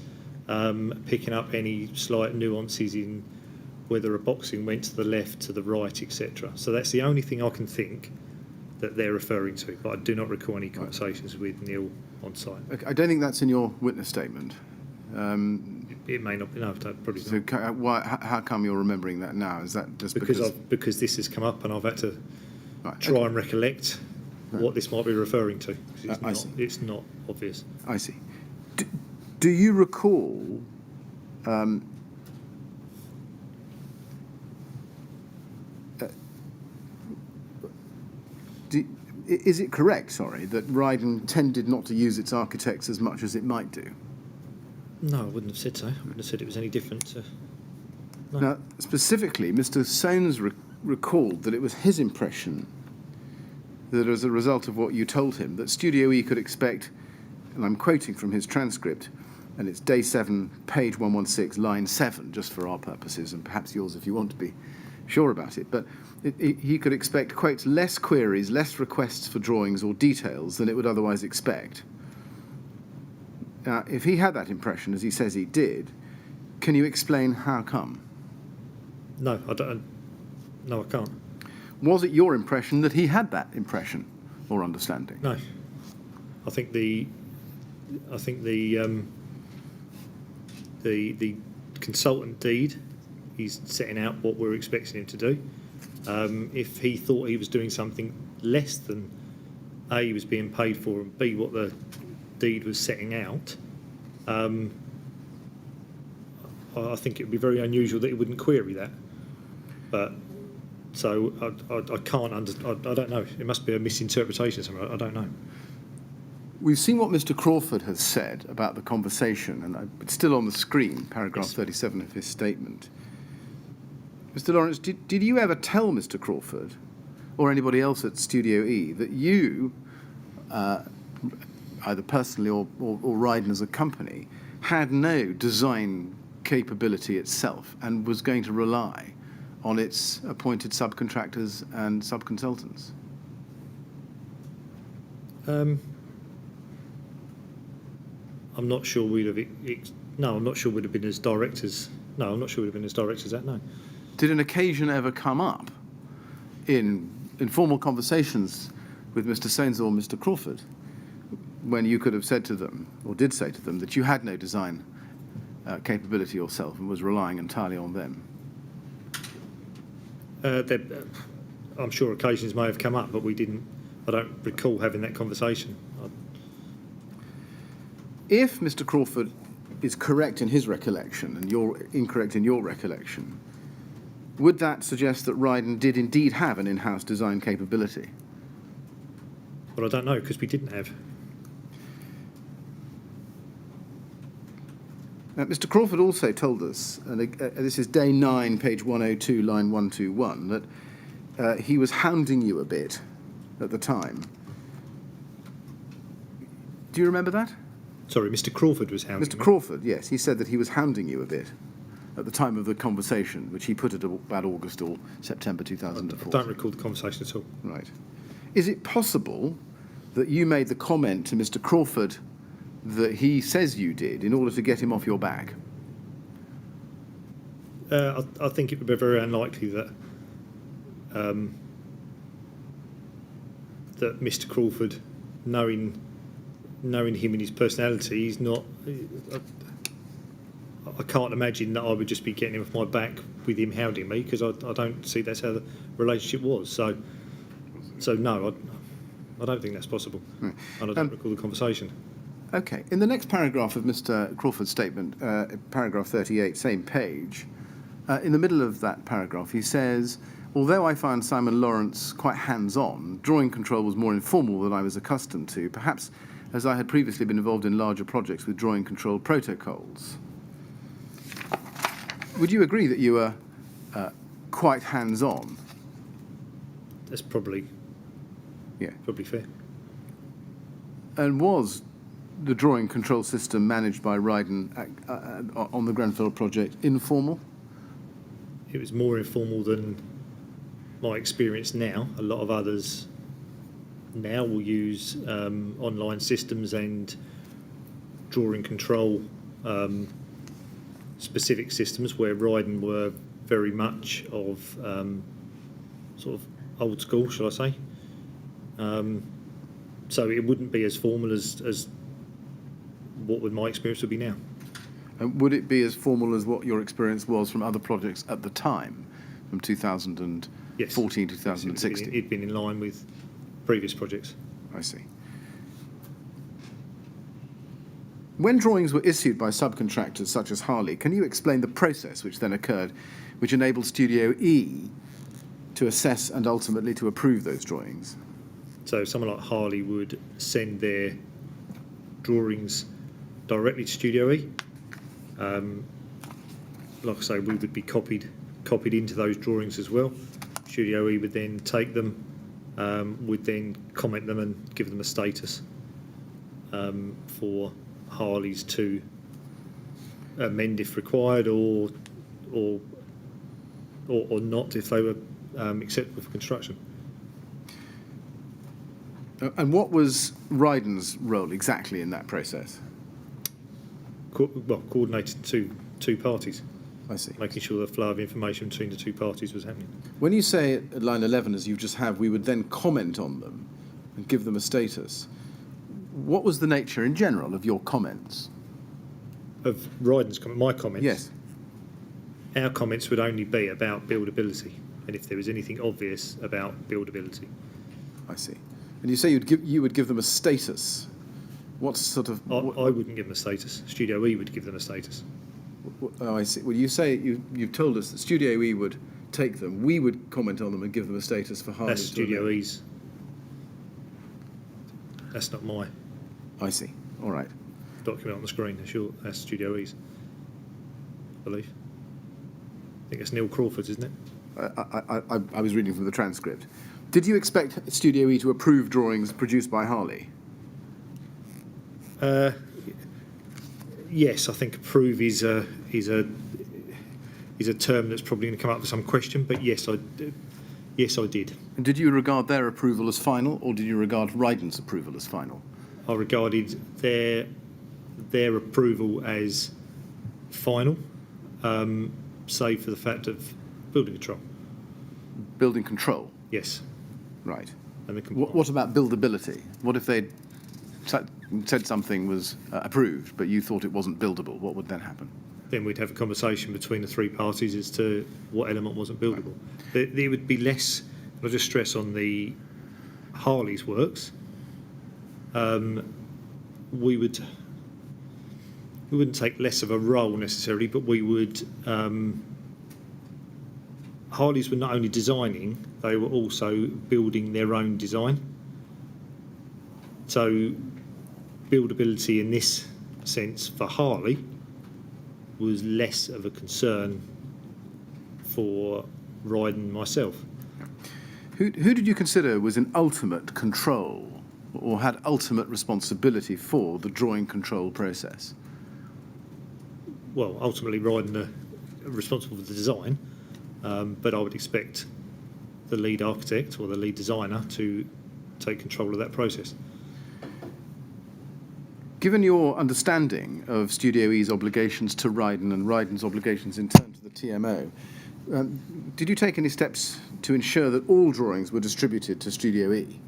C: picking up any slight nuances in whether a boxing went to the left, to the right, etc. So that's the only thing I can think that they're referring to, but I do not recall any conversations with Neil on site.
B: Okay, I don't think that's in your witness statement.
C: It may not be. No, probably
B: So
C: not.
B: how come you're remembering that now? Is that just
C: Because this has come up and I've had to
B: right,
C: try and recollect what this might be referring to. 'Cause
B: I see.
C: It's not obvious.
B: I see. Do you recall is it correct, sorry, that Ryden tended not to use its architects as much as it might do?
C: No, I wouldn't have said so. I wouldn't have said it was any different to... No.
B: Now, specifically, Mr. Soanes recalled that it was his impression that as a result of what you told him, that Studio E could expect, and I'm quoting from his transcript, and it's day 7, page 116, line 7, just for our purposes, and perhaps yours if you want to be sure about it, but he could expect, quote, less queries, less requests for drawings or details than it would otherwise expect. Now, if he had that impression, as he says he did, can you explain how come?
C: No, I don't. No, I can't.
B: Was it your impression that he had that impression or understanding?
C: No, I think the consultant deed, he's setting out what we're expecting him to do. If he thought he was doing something less than A, he was being paid for, and B, what the deed was setting out, I think it would be very unusual that he wouldn't query that. But so I can't I don't know. It must be a misinterpretation somewhere. I don't know.
B: We've seen what Mr. Crawford has said about the conversation, and it's still on the screen, paragraph
C: Yes.
B: 37 of his statement. Mr. Lawrence, did you ever tell Mr. Crawford or anybody else at Studio E that you, either personally or Ryden as a company, had no design capability itself and was going to rely on its appointed subcontractors and subconsultants?
C: I'm not sure we'd have. No, I'm not sure we'd have been as directors. No, I'm not sure we'd have been as directors as that. No.
B: Did an occasion ever come up in informal conversations with Mr. Soanes or Mr. Crawford when you could have said to them, or did say to them, that you had no design capability yourself and was relying entirely on them?
C: I'm sure occasions may have come up, but we didn't. I don't recall having that conversation.
B: If Mr. Crawford is correct in his recollection and you're incorrect in your recollection, would that suggest that Ryden did indeed have an in-house design capability?
C: But I don't know, because we didn't have.
B: Mr. Crawford also told us, and this is day 9, page 102, line 121, that he was hounding you a bit at the time. Do you remember that?
C: Sorry, Mr. Crawford was hounding
B: Mr.
C: me.
B: Crawford, yes, he said that he was hounding you a bit at the time of the conversation, which he put at about August or September
C: I
B: 2004.
C: don't recall the conversation at all.
B: Right. Is it possible that you made the comment to Mr. Crawford that he says you did in order to get him off your back?
C: I think it would be very unlikely that that Mr. Crawford, knowing him and his personality, he's not. I can't imagine that I would just be getting him off my back with him hounding me, because I don't see that's how the relationship was. So no, I don't think that's possible, and I don't recall the conversation.
B: Okay. In the next paragraph of Mr. Crawford's statement, paragraph 38, same page, in the middle of that paragraph, he says, although I found Simon Lawrence quite hands-on, drawing control was more informal than I was accustomed to, perhaps as I had previously been involved in larger projects with drawing control protocols. Would you agree that you were quite hands-on?
C: That's probably fair.
B: And was the drawing control system managed by Ryden on the Grenfell project informal?
C: It was more informal than my experience now. A lot of others now will use online systems and drawing control specific systems, where Ryden were very much of sort of old school, shall I say. So it wouldn't be as formal as what would my experience would be now.
B: And would it be as formal as what your experience was from other projects at the time, from 2014,
C: Yes.
B: 2016?
C: It'd been in line with previous projects.
B: I see. When drawings were issued by subcontractors such as Harley, can you explain the process which then occurred, which enabled Studio E to assess and ultimately to approve those drawings?
C: So someone like Harley would send their drawings directly to Studio E. Like I say, we would be copied into those drawings as well. Studio E would then take them, would then comment them and give them a status for Harley's to amend if required, or not if they were acceptable for construction.
B: And what was Ryden's role exactly in that process?
C: Coordinated two parties,
B: I see.
C: making sure the flow of information between the two parties was happening.
B: When you say at line 11, as you just have, we would then comment on them and give them a status, what was the nature in general of your comments?
C: Of Ryden's comment, my comments?
B: Yes.
C: Our comments would only be about buildability, and if there was anything obvious about buildability.
B: I see. And you say you would give them a status. What sort of...
C: I wouldn't give them a status. Studio E would give them a status.
B: Oh, I see. Well, you say you've told us that Studio E would take them. We would comment on them and give them a status for Harley.
C: That's Studio E's. That's not my
B: I see. All right.
C: document on the screen. That's Studio E's, I believe. I think it's Neil Crawford's, isn't it?
B: I was reading from the transcript. Did you expect Studio E to approve drawings produced by Harley?
C: Yes, I think approve is a term that's probably going to come up with some question, but yes, I did.
B: And did you regard their approval as final, or did you regard Ryden's approval as final?
C: I regarded their approval as final, save for the fact of building control.
B: Building control?
C: Yes.
B: Right.
C: And the
B: What about buildability? What if they'd said something was approved, but you thought it wasn't buildable? What would then happen?
C: Then we'd have a conversation between the three parties as to what element wasn't buildable. There would be less, I'll just stress on the Harley's works, we wouldn't take less of a role necessarily, but we would, Harley's were not only designing, they were also building their own design. So buildability in this sense for Harley was less of a concern for Ryden and myself.
B: Who did you consider was in ultimate control or had ultimate responsibility for the drawing control process?
C: Well, ultimately Ryden are responsible for the design, but I would expect the lead architect or the lead designer to take control of that process.
B: Given your understanding of Studio E's obligations to Ryden and Ryden's obligations in turn to the TMO, did you take any steps to ensure that all drawings were distributed to Studio E?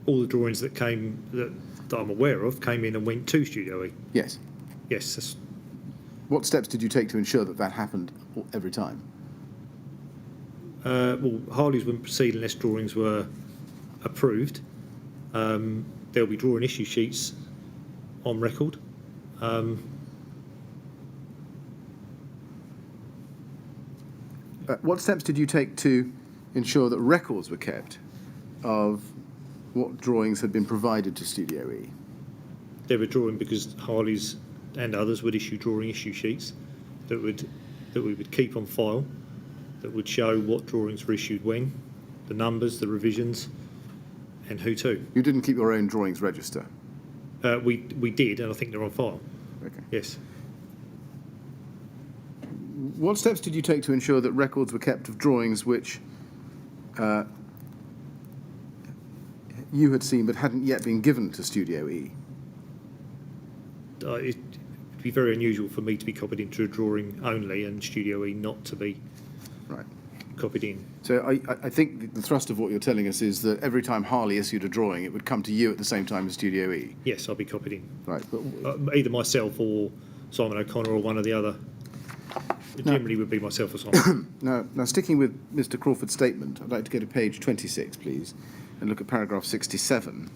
C: All the drawings that I'm aware of came in and went to Studio E.
B: Yes.
C: Yes.
B: What steps did you take to ensure that happened every time?
C: Well, Harley's wouldn't proceed unless drawings were approved. There'll be drawing issue sheets on record.
B: What steps did you take to ensure that records were kept of what drawings had been provided to Studio E?
C: They were drawing because Harley's and others would issue drawing issue sheets that we would keep on file, that would show what drawings were issued when, the numbers, the revisions, and who to.
B: You didn't keep your own drawings register?
C: We did, and I think they're on file.
B: Okay.
C: Yes.
B: What steps did you take to ensure that records were kept of drawings which you had seen but hadn't yet been given to Studio E?
C: It'd be very unusual for me to be copied into a drawing only and Studio E not to be copied in.
B: So I think the thrust of what you're telling us is that every time Harley issued a drawing, it would come to you at the same time as Studio E?
C: Yes, I'll be copied in.
B: Right. But
C: Either myself or Simon O'Connor or one of the other It generally would be myself or someone.
B: Now, sticking with Mr. Crawford's statement, I'd like to go to page 26, please, and look at paragraph 67.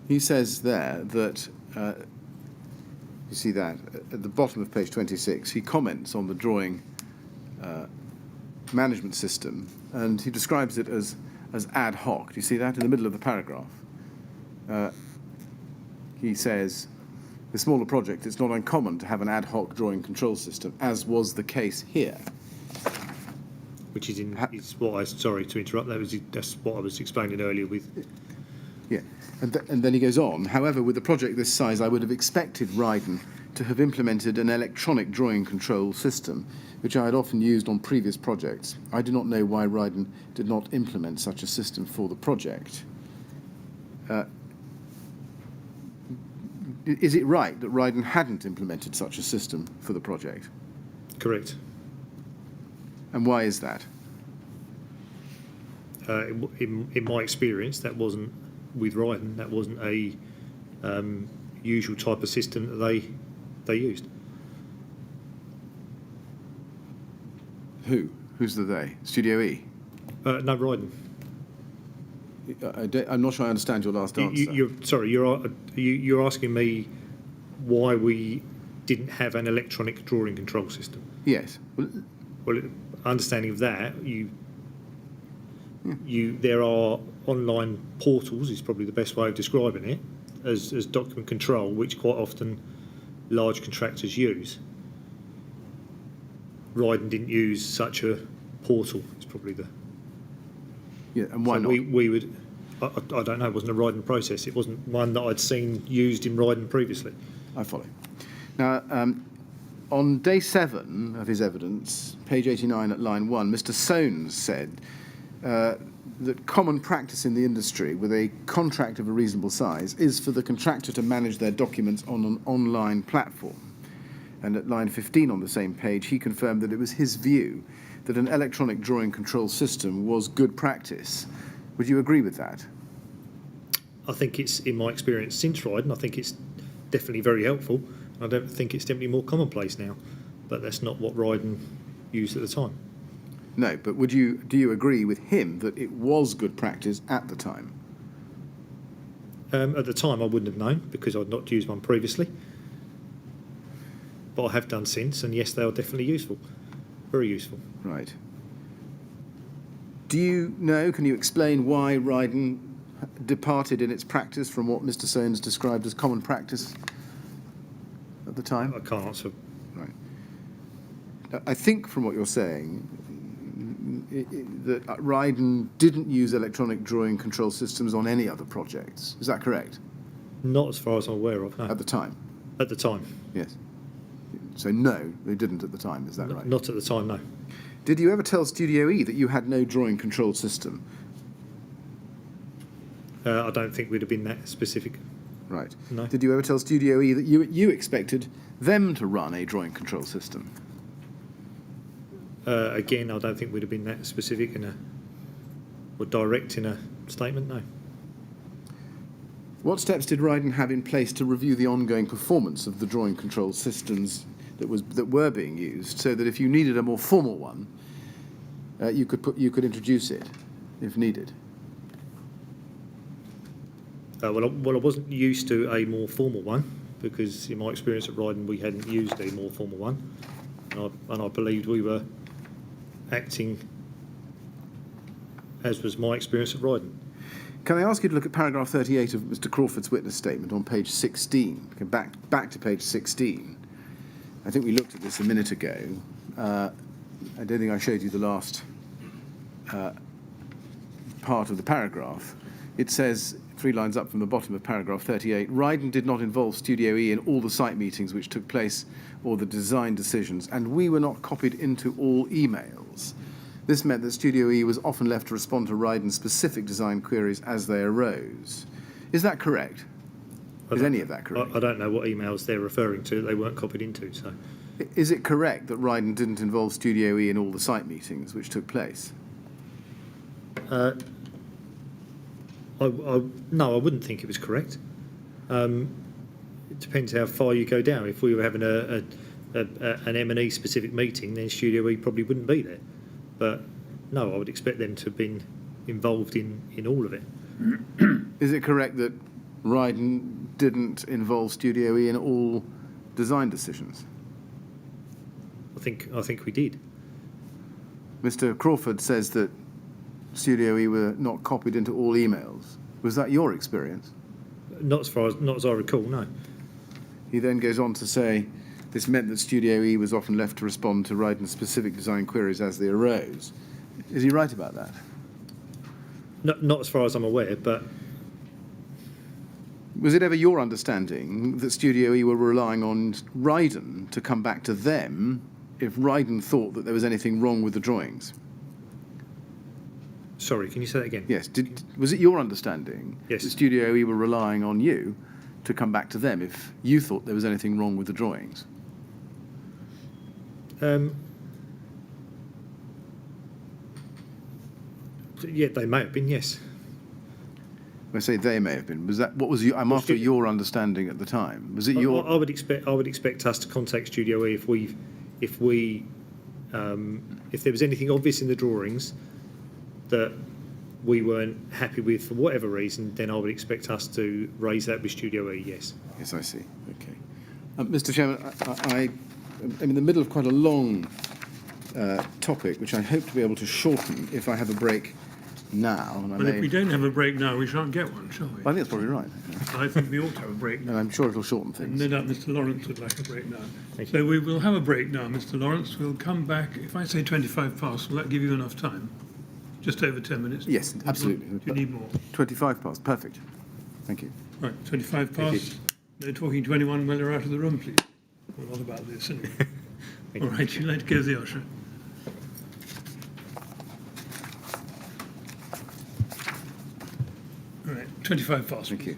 B: He says there that, you see that, at the bottom of page 26, he comments on the drawing management system, and he describes it as ad hoc. Do you see that in the middle of the paragraph? He says, the smaller project, it's not uncommon to have an ad hoc drawing control system, as was the case here.
C: Which is what I, sorry to interrupt, that's what I was explaining earlier with.
B: Yeah, and then he goes on, however, with a project this size, I would have expected Ryden to have implemented an electronic drawing control system, which I had often used on previous projects. I do not know why Ryden did not implement such a system for the project. Is it right that Ryden hadn't implemented such a system for the project?
C: Correct.
B: And why is that?
C: In my experience, that wasn't, with Ryden, that wasn't a usual type of system that they used.
B: Who? Who's the they? Studio E?
C: No, Ryden.
B: I'm not sure I understand your last answer.
C: You're asking me why we didn't have an electronic drawing control system.
B: Yes.
C: Well, understanding of that, there are online portals, is probably the best way of describing it, as document control, which quite often large contractors use. Ryden didn't use such a portal. It's probably the.
B: Yeah, and why not?
C: We would. I don't know. It wasn't a Ryden process. It wasn't one that I'd seen used in Ryden previously.
B: I follow. Now, on day 7 of his evidence, page 89 at line 1, Mr. Soanes said that common practice in the industry with a contract of a reasonable size is for the contractor to manage their documents on an online platform. And at line 15 on the same page, he confirmed that it was his view that an electronic drawing control system was good practice. Would you agree with that?
C: I think it's, in my experience since Ryden, I think it's definitely very helpful. I don't think it's definitely more commonplace now, but that's not what Ryden used at the time.
B: No, but do you agree with him that it was good practice at the time?
C: At the time, I wouldn't have known because I'd not used one previously, but I have done since, and yes, they are definitely useful, very useful.
B: Right. Do you know, can you explain why Ryden departed in its practice from what Mr. Soanes described as common practice at the time?
C: I can't answer.
B: Right. I think from what you're saying, that Ryden didn't use electronic drawing control systems on any other projects. Is that correct?
C: Not as far as I'm aware of, no.
B: At the time?
C: At the time.
B: Yes. So no, they didn't at the time, is that right?
C: Not at the time, no.
B: Did you ever tell Studio E that you had no drawing control system?
C: I don't think we'd have been that specific.
B: Right.
C: No.
B: Did you ever tell Studio E that you expected them to run a drawing control system?
C: Again, I don't think we'd have been that specific or direct in a statement, no.
B: What steps did Ryden have in place to review the ongoing performance of the drawing control systems that were being used, so that if you needed a more formal one, you could introduce it if needed?
C: Well, I wasn't used to a more formal one because, in my experience at Ryden, we hadn't used a more formal one, and I believed we were acting as was my experience at Ryden.
B: Can I ask you to look at paragraph 38 of Mr. Crawford's witness statement on page 16? Back to page 16. I think we looked at this a minute ago. I don't think I showed you the last part of the paragraph. It says, 3 lines up from the bottom of paragraph 38, Ryden did not involve Studio E in all the site meetings which took place or the design decisions, and we were not copied into all emails. This meant that Studio E was often left to respond to Ryden's specific design queries as they arose. Is that correct? Is any of that correct?
C: I don't know what emails they're referring to. They weren't copied into. So,
B: is it correct that Ryden didn't involve Studio E in all the site meetings which took place?
C: No, I wouldn't think it was correct. It depends how far you go down. If we were having a an M&E specific meeting, then Studio E probably wouldn't be there. But no, I would expect them to have been involved in all of it.
B: Is it correct that Ryden didn't involve Studio E in all design decisions?
C: I think we did.
B: Mr. Crawford says that Studio E were not copied into all emails. Was that your experience?
C: Not as I recall, no.
B: He then goes on to say this meant that Studio E was often left to respond to Ryden's specific design queries as they arose. Is he right about that?
C: Not as far as I'm aware, but
B: Was it ever your understanding that Studio E were relying on Ryden to come back to them if Ryden thought that there was anything wrong with the drawings?
C: sorry, can you say that again?
B: Yes. Was it your understanding
C: Yes.
B: that Studio E were relying on you to come back to them if you thought there was anything wrong with the drawings?
C: Yeah, they may have been, yes.
B: I say they may have been. Was that what was I'm after your understanding at the time? Was it your?
C: I would expect us to contact Studio E if there was anything obvious in the drawings that we weren't happy with for whatever reason. Then I would expect us to raise that with Studio E. Yes.
B: Yes, I see. Okay, Mr. Chairman, I'm in the middle of quite a long topic, which I hope to be able to shorten if I have a break now. And
A: Well, if we don't have a break now, we shan't get one, shall we?
B: I think that's probably right.
A: I think we ought to have a break now.
B: And I'm sure it'll shorten things.
A: No doubt Mr. Lawrence would like a break now.
C: Thank
A: So we will have a break now, Mr. Lawrence. We'll come back. If I say 25 past, will that give you enough time? Just over 10 minutes?
B: Yes, absolutely.
A: Do you need more?
B: 25 past. Perfect. Thank you.
A: Right, 25 past. No talking to anyone while you're out of the room, please. Well, not about this, anyway. All right, you let go the usher. All right, 25 past.
B: Thank you.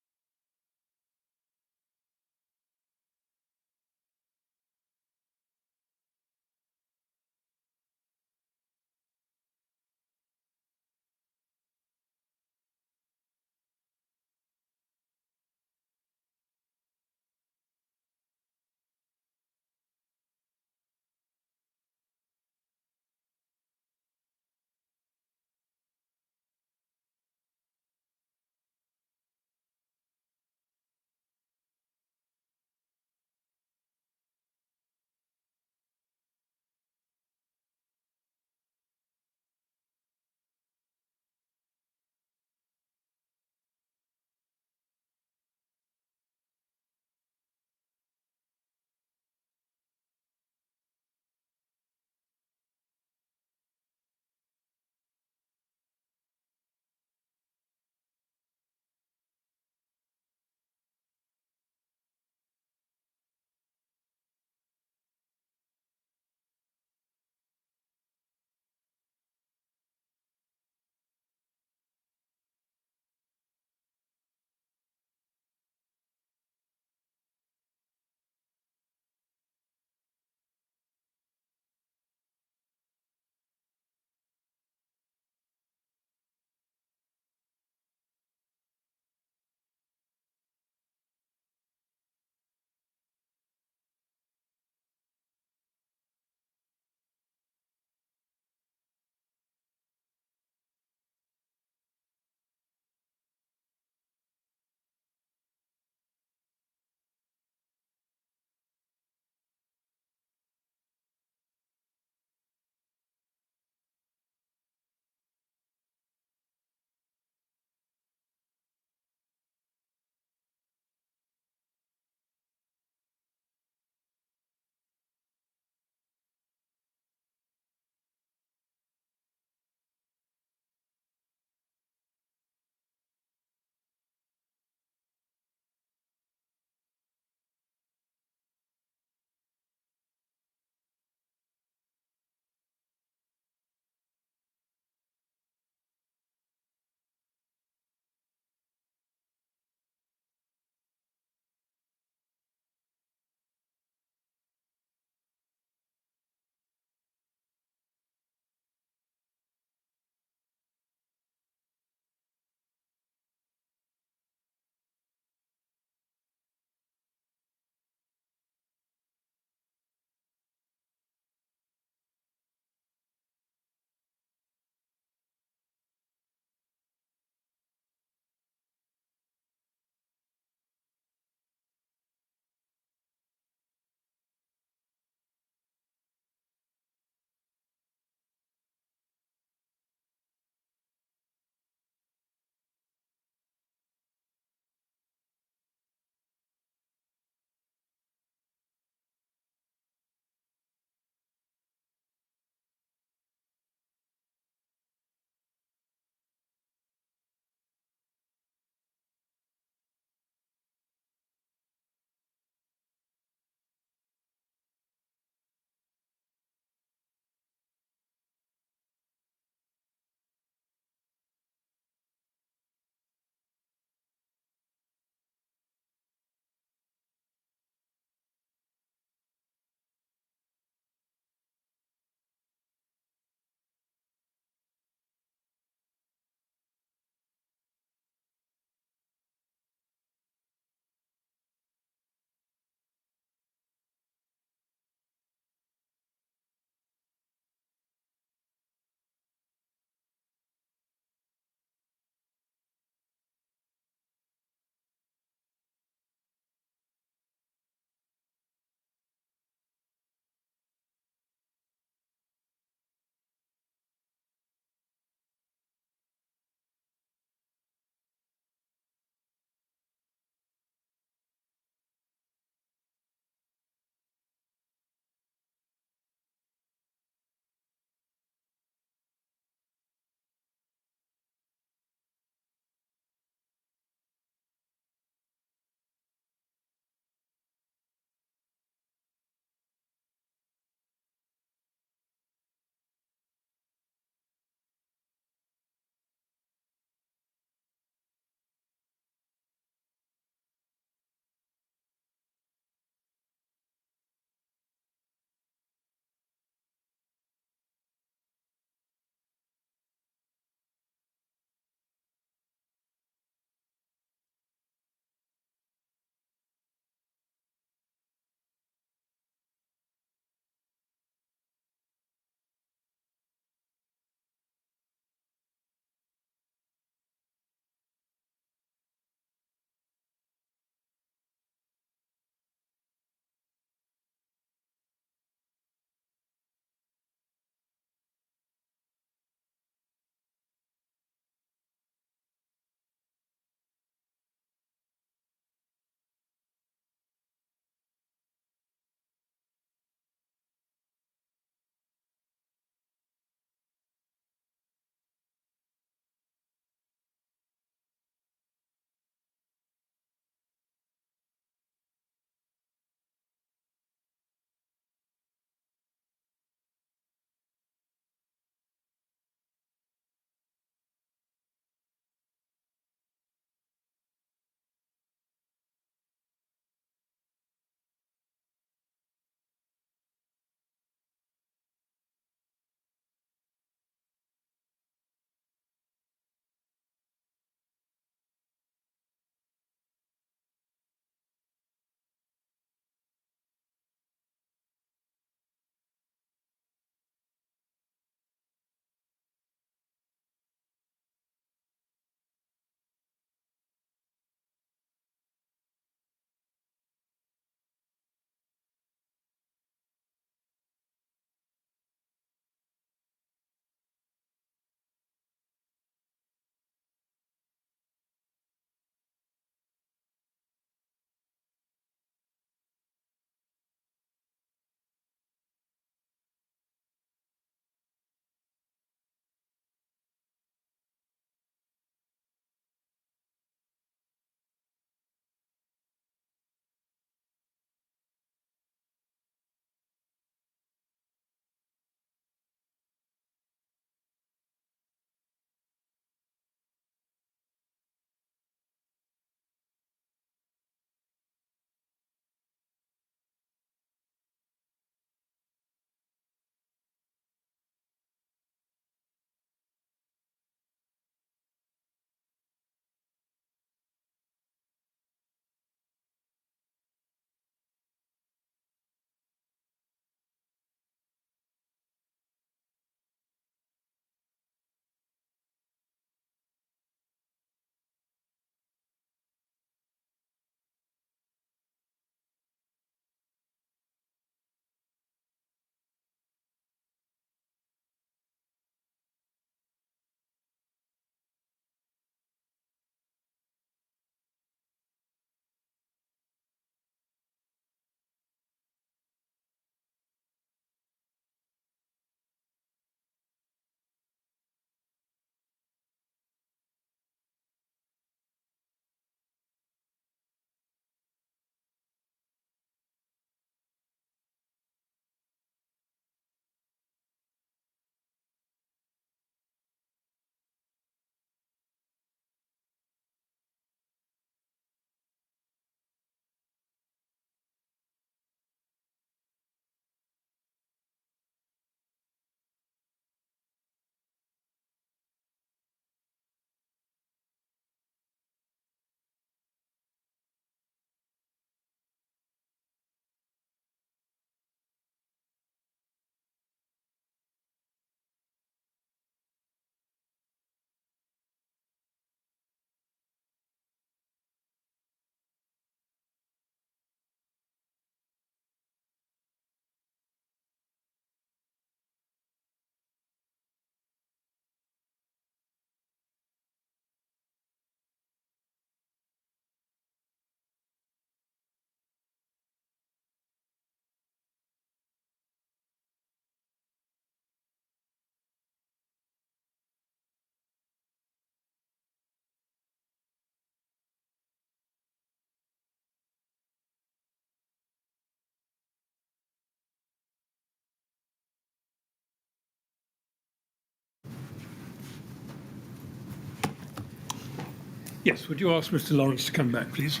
A: Yes, would you ask Mr. Lawrence to come back, please?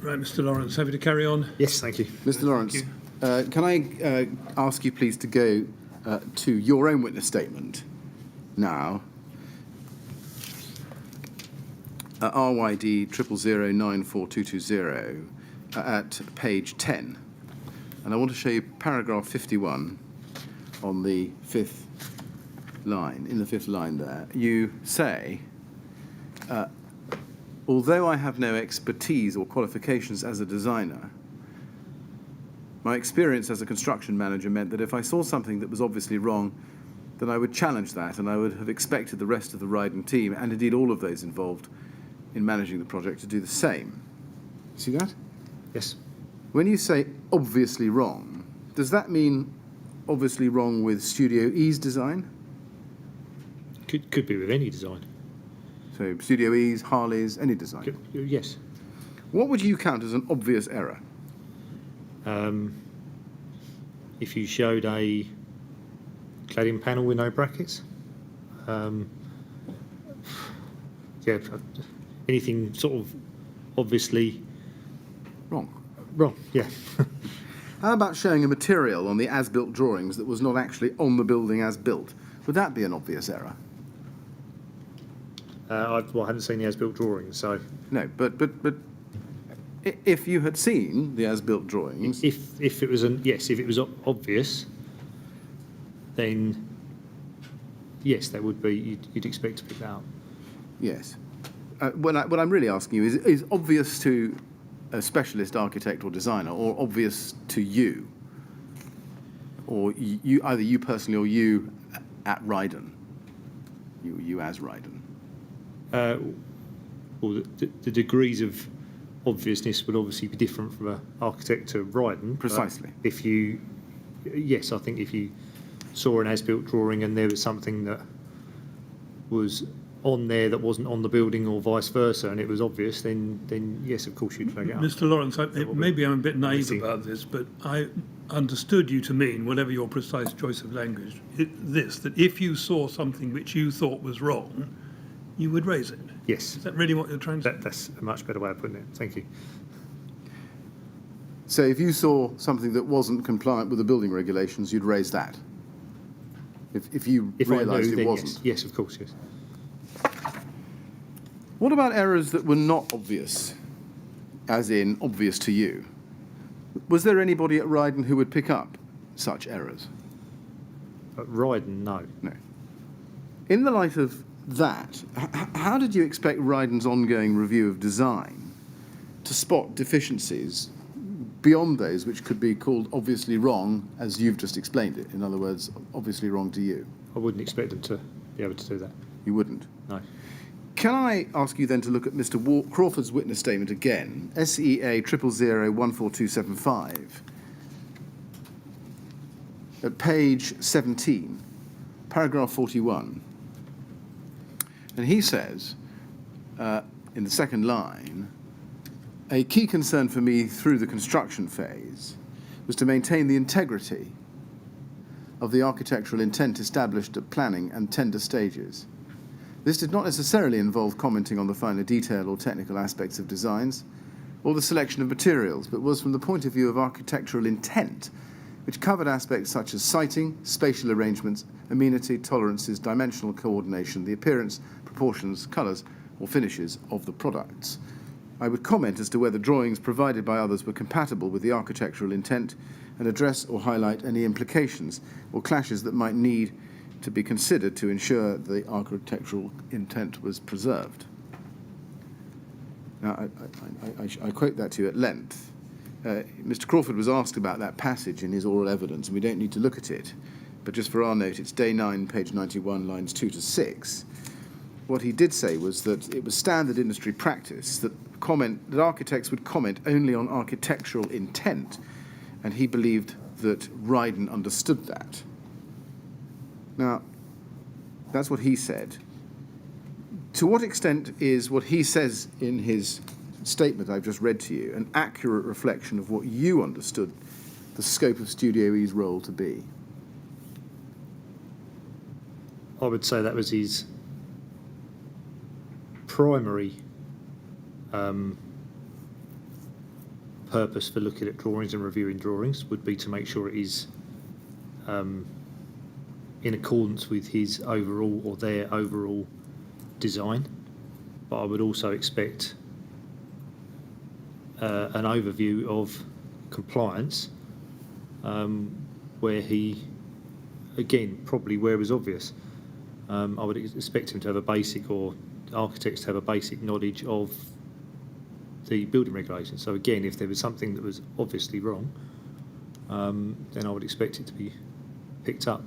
A: Right, Mr. Lawrence, happy to carry on?
C: Yes, thank you.
B: Mr. Lawrence,
A: you.
B: can I ask you please to go to your own witness statement now? RYD 000094220 at page 10. And I want to show you paragraph 51 on the fifth line. In the fifth line there, you say, although I have no expertise or qualifications as a designer, my experience as a construction manager meant that if I saw something that was obviously wrong, then I would challenge that, and I would have expected the rest of the Ryden team, and indeed all of those involved in managing the project, to do the same. See that?
C: Yes.
B: When you say obviously wrong, does that mean obviously wrong with Studio E's design?
C: Could be with any design.
B: So Studio E's, Harley's, any design?
C: Yes.
B: What would you count as an obvious error?
C: If you showed a cladding panel with no brackets, yeah, anything sort of obviously
B: Wrong.
C: wrong. Yeah.
B: How about showing a material on the as-built drawings that was not actually on the building as built? Would that be an obvious error?
C: I hadn't seen the as-built drawings, so
B: No, but if you had seen the as-built drawings,
C: if it was if it was obvious, then yes, that would be you'd expect to pick that up.
B: yes. What I'm really asking you is obvious to a specialist architect or designer, or obvious to you, or you either you personally or you at Ryden, you as Ryden.
C: Well, the degrees of obviousness would obviously be different from an architect to Ryden.
B: Precisely.
C: If you, yes, I think if you saw an as-built drawing and there was something that was on there that wasn't on the building or vice versa, and it was obvious, then yes, of course you'd flag it up.
A: Mr. Lawrence, maybe I'm a bit naive
C: Obviously.
A: about this, but I understood you to mean, whatever your precise choice of language, that if you saw something which you thought was wrong, you would raise it.
C: Yes,
A: Is that really what you're trying to say?
C: that's a much better way of putting it. Thank you.
B: So if you saw something that wasn't compliant with the building regulations, you'd raise that. If you
C: If I
B: realised
C: knew,
B: it
C: then
B: wasn't.
C: yes, of course, yes.
B: What about errors that were not obvious, as in obvious to you? Was there anybody at Ryden who would pick up such errors?
C: But Ryden, no.
B: No. In the light of that, how did you expect Ryden's ongoing review of design to spot deficiencies beyond those which could be called obviously wrong, as you've just explained it? In other words, obviously wrong to you.
C: I wouldn't expect them to be able to do that.
B: You wouldn't.
C: No.
B: Can I ask you then to look at Mr. Crawford's witness statement again, SEA 000014275, at page 17, paragraph 41. And he says, in the second line, a key concern for me through the construction phase was to maintain the integrity of the architectural intent established at planning and tender stages. This did not necessarily involve commenting on the finer detail or technical aspects of designs or the selection of materials, but was from the point of view of architectural intent, which covered aspects such as siting, spatial arrangements, amenity, tolerances, dimensional coordination, the appearance, proportions, colours, or finishes of the products. I would comment as to whether drawings provided by others were compatible with the architectural intent and address or highlight any implications or clashes that might need to be considered to ensure the architectural intent was preserved. Now, I quote that to you at length. Mr. Crawford was asked about that passage in his oral evidence, and we don't need to look at it, but just for our note, it's day 9, page 91, lines 2 to 6. What he did say was that it was standard industry practice that architects would comment only on architectural intent, and he believed that Ryden understood that. Now, that's what he said. To what extent is what he says in his statement I've just read to you an accurate reflection of what you understood the scope of Studio E's role to be?
C: I would say that was his primary purpose for looking at drawings and reviewing drawings would be to make sure it is in accordance with his overall or their overall design. But I would also expect an overview of compliance where he, again, probably where it was obvious. I would expect him to have a basic, or architects to have a basic knowledge of the building regulations. So again, if there was something that was obviously wrong, then I would expect it to be picked up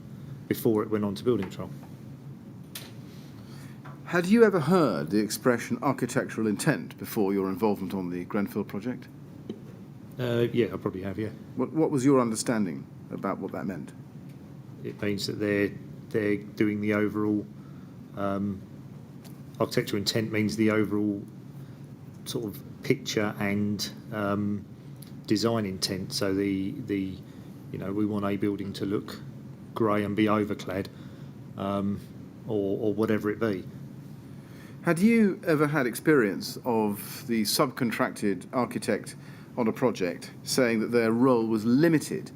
C: before it went on to building control.
B: Had you ever heard the expression architectural intent before your involvement on the Grenfell project?
C: Yeah, I probably have, yeah.
B: What was your understanding about what that meant?
C: It means that they're doing the overall architectural intent means the overall sort of picture and design intent. So the we want a building to look grey and be overclad, or whatever it be.
B: Had you ever had experience of the subcontracted architect on a project saying that their role was limited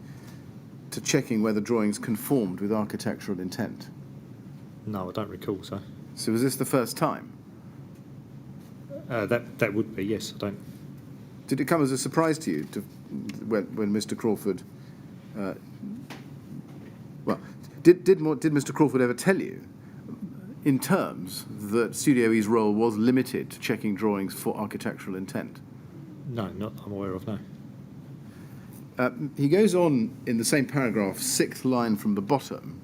B: to checking whether drawings conformed with architectural intent?
C: No, I don't recall so.
B: So was this the first time?
C: That would be, yes. I don't.
B: Did it come as a surprise to you when Mr. Crawford? Did Mr. Crawford ever tell you, in terms, that Studio E's role was limited to checking drawings for architectural intent?
C: No, not I'm aware of. No.
B: He goes on in the same paragraph, 6th line from the bottom.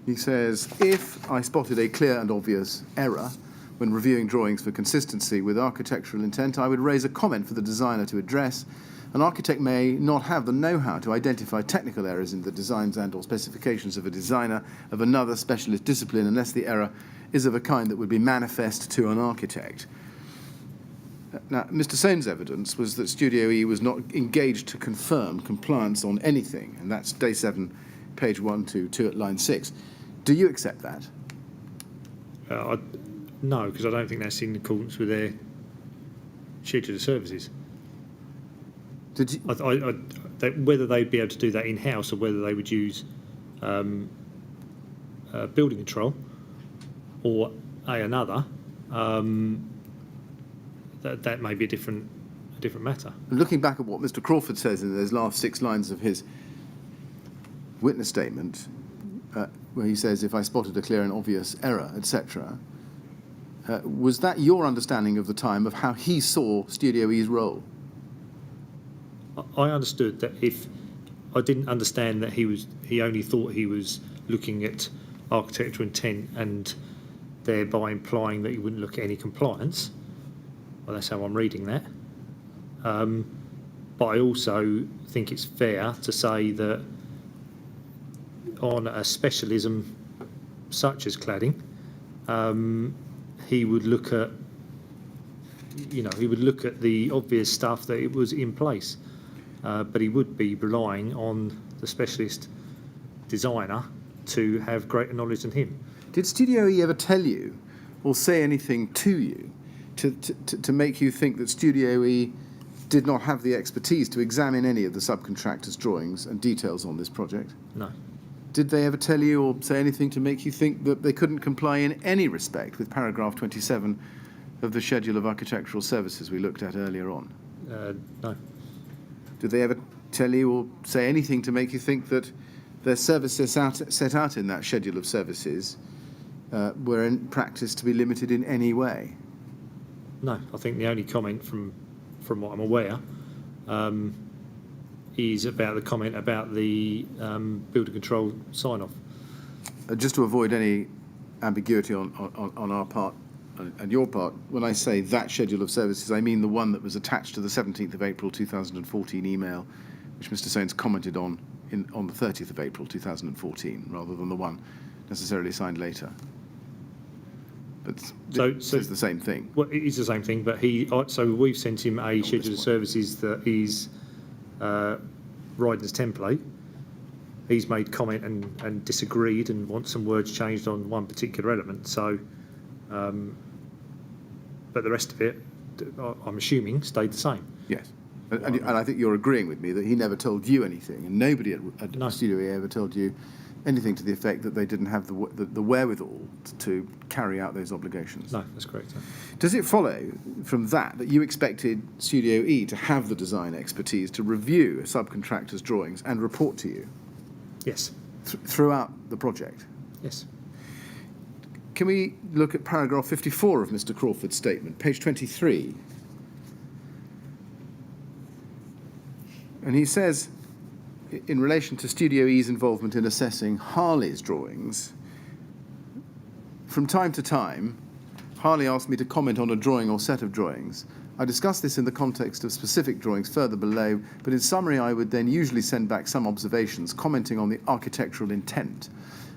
B: He says, if I spotted a clear and obvious error when reviewing drawings for consistency with architectural intent, I would raise a comment for the designer to address. An architect may not have the know-how to identify technical errors in the designs and/or specifications of a designer of another specialist discipline unless the error is of a kind that would be manifest to an architect. Now, Mr. Soane's evidence was that Studio E was not engaged to confirm compliance on anything, and that's day 7, page 122 at line 6. Do you accept that?
C: No, because I don't think that's in accordance with their schedule of services.
B: Did you?
C: Whether they'd be able to do that in-house or whether they would use building control or another, that may be a different matter.
B: And looking back at what Mr. Crawford says in those last 6 lines of his witness statement, where he says, if I spotted a clear and obvious error, etc., was that your understanding of the time of how he saw Studio E's role?
C: I understood that if I didn't understand that he only thought he was looking at architectural intent and thereby implying that he wouldn't look at any compliance. Well, that's how I'm reading that. But I also think it's fair to say that on a specialism such as cladding, he would look at the obvious stuff that it was in place. But he would be relying on the specialist designer to have greater knowledge than him.
B: Did Studio E ever tell you or say anything to you to make you think that Studio E did not have the expertise to examine any of the subcontractors' drawings and details on this project?
C: No.
B: Did they ever tell you or say anything to make you think that they couldn't comply in any respect with paragraph 27 of the Schedule of Architectural Services we looked at earlier on?
C: No.
B: Did they ever tell you or say anything to make you think that their services set out in that schedule of services were in practice to be limited in any way?
C: No, I think the only comment from what I'm aware is about the comment about the builder control sign-off.
B: Just to avoid any ambiguity on our part and your part, when I say that schedule of services, I mean the one that was attached to the 17th of April 2014 email, which Mr. Soanes commented on the 30th of April 2014, rather than the one necessarily signed later. But
C: So-
B: this
C: so-
B: is the same thing.
C: Well, it is the same thing, but so we've sent him a schedule of services that is Ryden's template. He's made comment and disagreed and wants some words changed on one particular element. So, but the rest of it, I'm assuming, stayed the same.
B: Yes. And I think you're agreeing with me that he never told you anything, and nobody at
C: No.
B: Studio E ever told you anything to the effect that they didn't have the wherewithal to carry out those obligations.
C: No, that's correct.
B: Does it follow from that you expected Studio E to have the design expertise to review a subcontractor's drawings and report to you
C: Yes.
B: throughout the project?
C: Yes.
B: Can we look at paragraph 54 of Mr. Crawford's statement, page 23? And he says, in relation to Studio E's involvement in assessing Harley's drawings, from time to time, Harley asked me to comment on a drawing or set of drawings. I discussed this in the context of specific drawings further below, but in summary I would then usually send back some observations commenting on the architectural intent.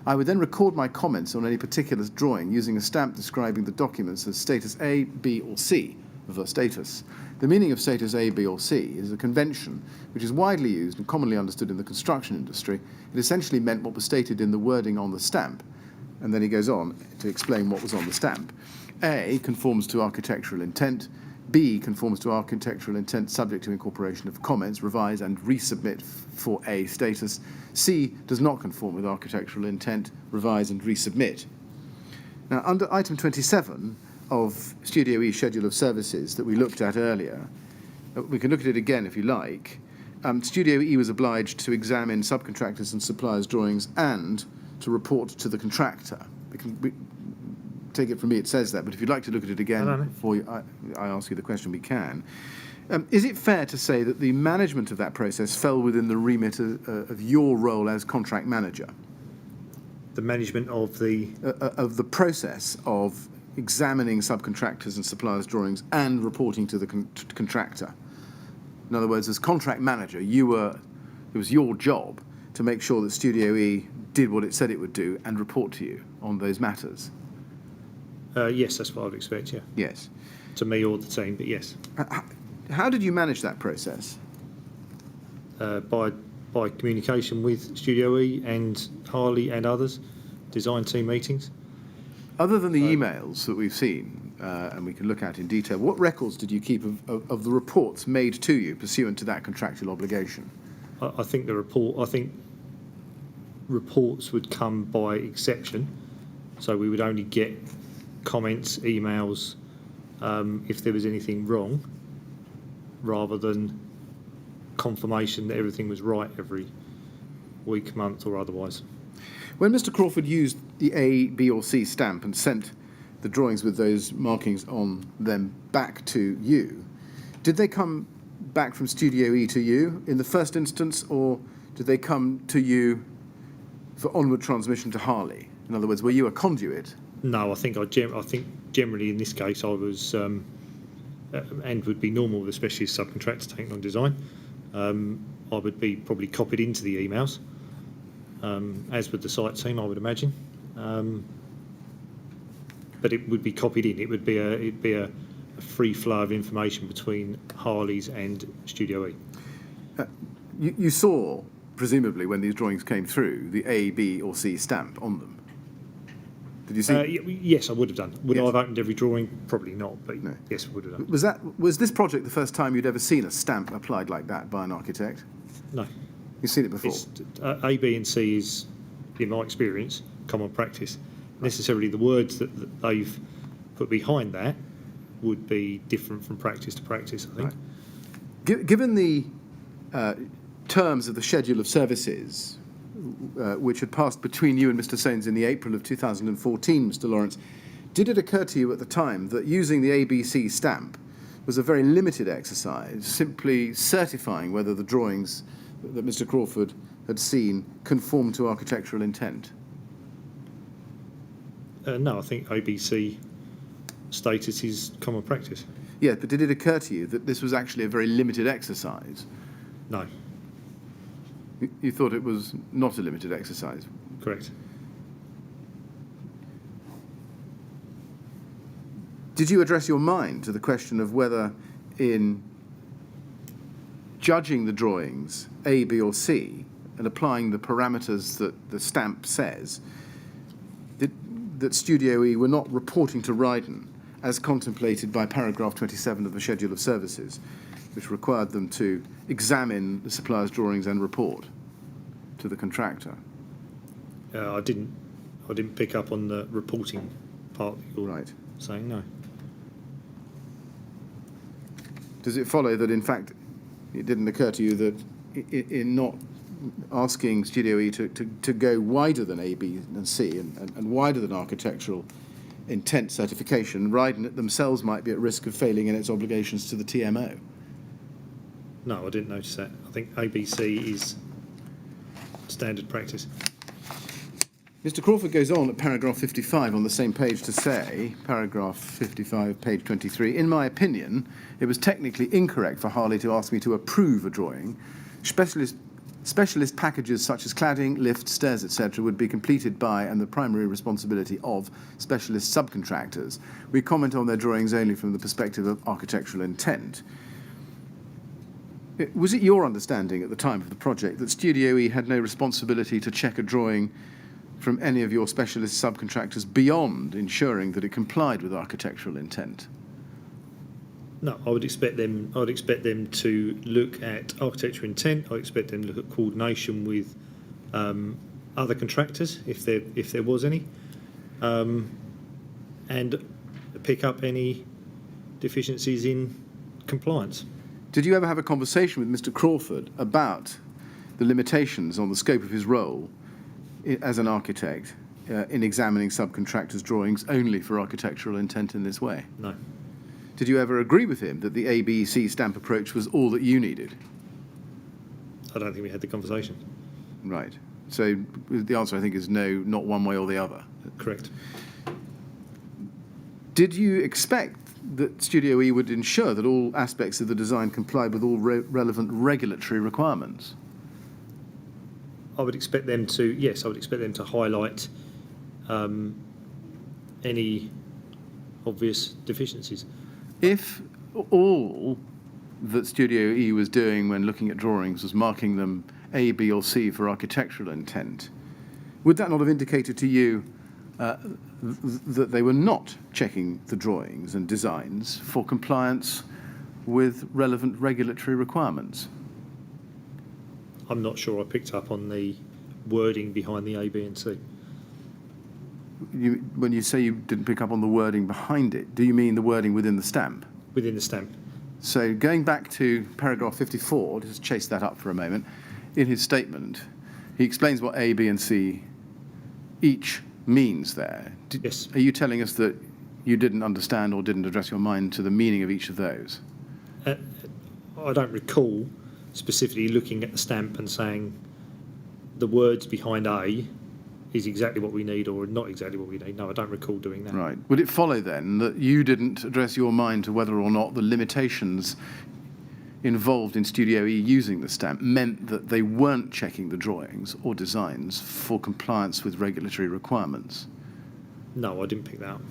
B: I would then record my comments on any particular drawing using a stamp describing the documents as status A, B or C of the status. The meaning of status A, B or C is a convention which is widely used and commonly understood in the construction industry. It essentially meant what was stated in the wording on the stamp. And then he goes on to explain what was on the stamp. A conforms to architectural intent. B conforms to architectural intent subject to incorporation of comments, revise and resubmit for A status. C does not conform with architectural intent, revise and resubmit. Now, under item 27 of Studio E's schedule of services that we looked at earlier, we can look at it again if you like. Studio E was obliged to examine subcontractors and suppliers' drawings and to report to the contractor. We take it from me, it says that, but if you'd like to look at it again before I ask you the question, we can. Is it fair to say that the management of that process fell within the remit of your role as contract manager?
C: The management of the
B: process of examining subcontractors and suppliers' drawings and reporting to the contractor. In other words, as contract manager, it was your job to make sure that Studio E did what it said it would do and report to you on those matters.
C: Yes, that's what I would expect, yeah.
B: Yes.
C: To me or the team, but yes.
B: How did you manage that process?
C: By communication with Studio E and Harley and others, design team meetings.
B: Other than the emails that we've seen, and we can look at in detail, what records did you keep of the reports made to you pursuant to that contractual obligation?
C: I think reports would come by exception, so we would only get comments, emails, if there was anything wrong, rather than confirmation that everything was right every week, month or otherwise.
B: When Mr. Crawford used the A, B or C stamp and sent the drawings with those markings on them back to you, did they come back from Studio E to you in the first instance, or did they come to you for onward transmission to Harley? In other words, were you a conduit?
C: No, I think generally in this case I was, and would be normal with especially subcontractors taking on design, I would be probably copied into the emails, as would the site team, I would imagine. But it would be copied in. It would be a free flow of information between Harley's and Studio E.
B: You saw, presumably, when these drawings came through, the A, B or C stamp on them. Did you see?
C: Yes, I would have done. Would
B: Yes.
C: I have opened every drawing? Probably not, but
B: No.
C: yes, I would have done.
B: Was this project the first time you'd ever seen a stamp applied like that by an architect?
C: No.
B: You've seen it before?
C: It's, A, B and C is, in my experience, common practice. Necessarily the words that they've put behind that would be different from practice to practice, I think.
B: Right. Given the terms of the schedule of services which had passed between you and Mr. Soanes in the April of 2014, Mr. Lawrence, did it occur to you at the time that using the ABC stamp was a very limited exercise, simply certifying whether the drawings that Mr. Crawford had seen conformed to architectural intent?
C: No, I think ABC status is common practice.
B: Yeah, but did it occur to you that this was actually a very limited exercise?
C: No,
B: You thought it was not a limited exercise?
C: correct.
B: Did you address your mind to the question of whether in judging the drawings A, B or C and applying the parameters that the stamp says, that Studio E were not reporting to Ryden as contemplated by paragraph 27 of the Schedule of Services, which required them to examine the supplier's drawings and report to the contractor?
C: I didn't pick up on the reporting part that you're
B: Right.
C: saying, no.
B: Does it follow that, in fact, it didn't occur to you that in not asking Studio E to go wider than A, B and C and wider than architectural intent certification, Ryden themselves might be at risk of failing in its obligations to the TMO?
C: No, I didn't notice that. I think ABC is standard practice.
B: Mr. Crawford goes on at paragraph 55 on the same page to say, paragraph 55, page 23, in my opinion, it was technically incorrect for Harley to ask me to approve a drawing. Specialist packages such as cladding, lift, stairs, etc. would be completed by and the primary responsibility of specialist subcontractors. We comment on their drawings only from the perspective of architectural intent. Was it your understanding at the time of the project that Studio E had no responsibility to check a drawing from any of your specialist subcontractors beyond ensuring that it complied with architectural intent?
C: No, I would expect them to look at architectural intent. I expect them to look at coordination with other contractors, if there was any, and pick up any deficiencies in compliance.
B: Did you ever have a conversation with Mr. Crawford about the limitations on the scope of his role as an architect in examining subcontractors' drawings only for architectural intent in this way?
C: No.
B: Did you ever agree with him that the ABC stamp approach was all that you needed?
C: I don't think we had the conversation.
B: Right. So the answer, I think, is no, not one way or the other.
C: Correct.
B: Did you expect that Studio E would ensure that all aspects of the design complied with all relevant regulatory requirements?
C: I would expect them to, yes, I would expect them to highlight any obvious deficiencies.
B: If all that Studio E was doing when looking at drawings was marking them A, B or C for architectural intent, would that not have indicated to you that they were not checking the drawings and designs for compliance with relevant regulatory requirements?
C: I'm not sure I picked up on the wording behind the A, B and C.
B: When you say you didn't pick up on the wording behind it, do you mean the wording within the stamp?
C: Within the stamp.
B: So going back to paragraph 54, just chase that up for a moment, in his statement, he explains what A, B and C each means there.
C: Yes.
B: Are you telling us that you didn't understand or didn't address your mind to the meaning of each of those?
C: I don't recall specifically looking at the stamp and saying the words behind A is exactly what we need or not exactly what we need. No, I don't recall doing that.
B: Right. Would it follow then that you didn't address your mind to whether or not the limitations involved in Studio E using the stamp meant that they weren't checking the drawings or designs for compliance with regulatory requirements?
C: No, I didn't pick that up.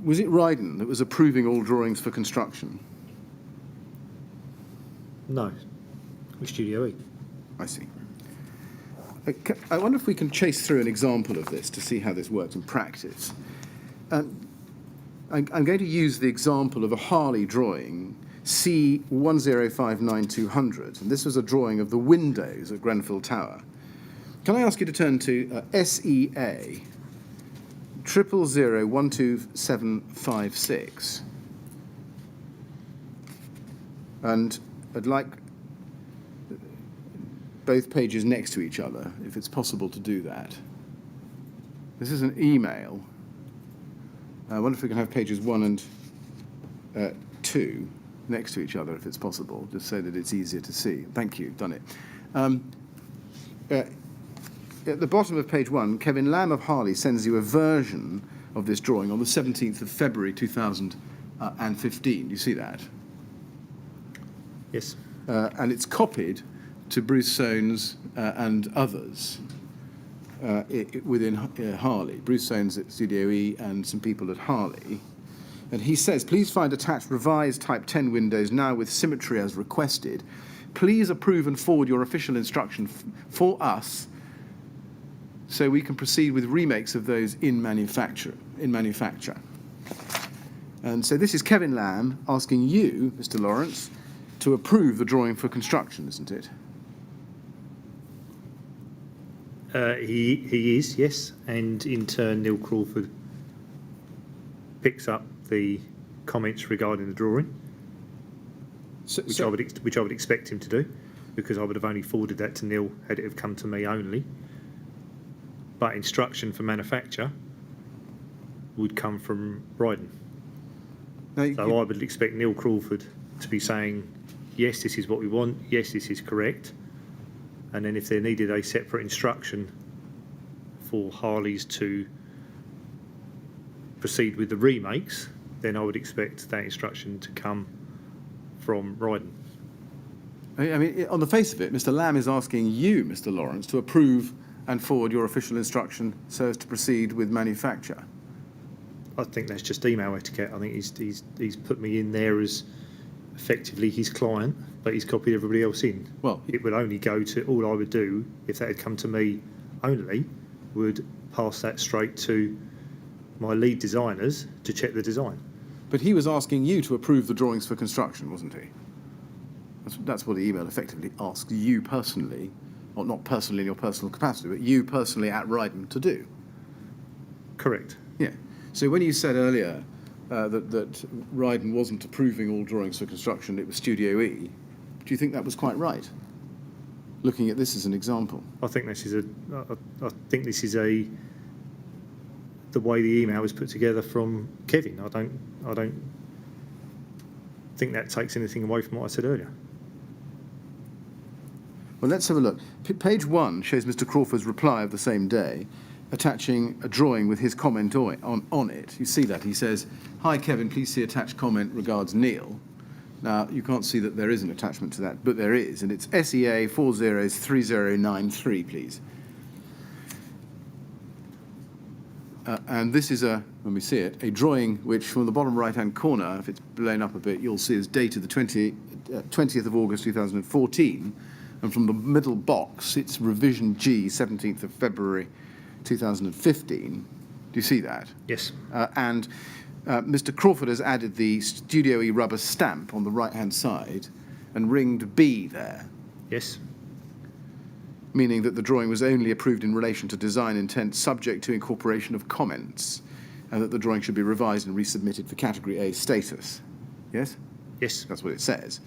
B: Was it Ryden that was approving all drawings for construction?
C: No, with Studio E.
B: I see. I wonder if we can chase through an example of this to see how this works in practice. I'm going to use the example of a Harley drawing, C1059200, and this was a drawing of the windows at Grenfell Tower. Can I ask you to turn to SEA 000125756? And I'd like both pages next to each other, if it's possible to do that. This is an email. I wonder if we can have pages 1 and 2 next to each other, if it's possible, just so that it's easier to see. Thank you, done it. At the bottom of page 1, Kevin Lamb of Harley sends you a version of this drawing on the 17th of February 2015. You see that?
C: Yes.
B: And it's copied to Bruce Soanes and others within Harley. Bruce Soanes at Studio E and some people at Harley. And he says, please find attached revised Type 10 windows now with symmetry as requested. Please approve and forward your official instruction for us so we can proceed with remakes of those in manufacture. And so this is Kevin Lamb asking you, Mr. Lawrence, to approve the drawing for construction, isn't it?
C: He is, yes, and in turn Neil Crawford picks up the comments regarding the drawing, which I would expect him to do, because I would have only forwarded that to Neil had it have come to me only. But instruction for manufacture would come from Ryden. So I would expect Neil Crawford to be saying, yes, this is what we want, yes, this is correct. And then if there needed a separate instruction for Harleys to proceed with the remakes, then I would expect that instruction to come from Ryden.
B: I mean, on the face of it, Mr. Lamb is asking you, Mr. Lawrence, to approve and forward your official instruction so as to proceed with manufacture.
C: I think that's just email etiquette. I think he's put me in there as effectively his client, but he's copied everybody else in.
B: Well,
C: it would only go to, all I would do, if that had come to me only, would pass that straight to my lead designers to check the design.
B: but he was asking you to approve the drawings for construction, wasn't he? That's what the email effectively asks you personally, or not personally in your personal capacity, but you personally at Ryden to do.
C: Correct.
B: Yeah. So when you said earlier that Ryden wasn't approving all drawings for construction, it was Studio E, do you think that was quite right? Looking at this as an example.
C: I think this is the way the email was put together from Kevin. I don't think that takes anything away from what I said earlier.
B: Well, let's have a look. Page 1 shows Mr. Crawford's reply of the same day, attaching a drawing with his comment on it. You see that? He says, "Hi, Kevin, please see attached comment, regards Neil." Now, you can't see that there is an attachment to that, but there is, and it's SEA 403093, please. And this is when we see it, a drawing which from the bottom right-hand corner, if it's blown up a bit, you'll see is dated the 20th of August 2014, and from the middle box, it's revision G, 17th of February 2015. Do you see that?
C: Yes.
B: And Mr. Crawford has added the Studio E rubber stamp on the right-hand side and ringed B there.
C: Yes.
B: Meaning that the drawing was only approved in relation to design intent subject to incorporation of comments, and that the drawing should be revised and resubmitted for Category A status. Yes?
C: Yes.
B: That's what it says.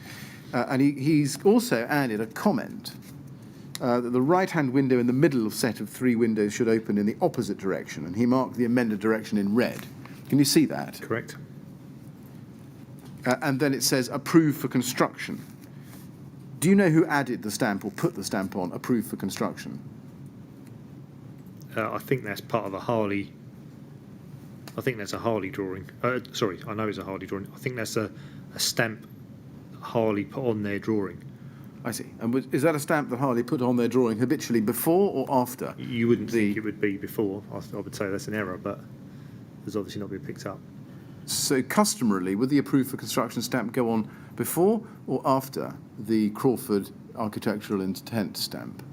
B: And he's also added a comment that the right-hand window in the middle of set of 3 windows should open in the opposite direction, and he marked the amended direction in red. Can you see that?
C: Correct.
B: And then it says approved for construction. Do you know who added the stamp or put the stamp on approved for construction?
C: I think that's part of a Harley. I think that's a Harley drawing. Sorry, I know it's a Harley drawing. I think that's a stamp Harley put on their drawing.
B: I see. And is that a stamp that Harley put on their drawing habitually before or after?
C: You wouldn't think it would be before. I would say that's an error, but it's obviously not been picked up.
B: So customarily, would the approved for construction stamp go on before or after the Crawford architectural intent stamp?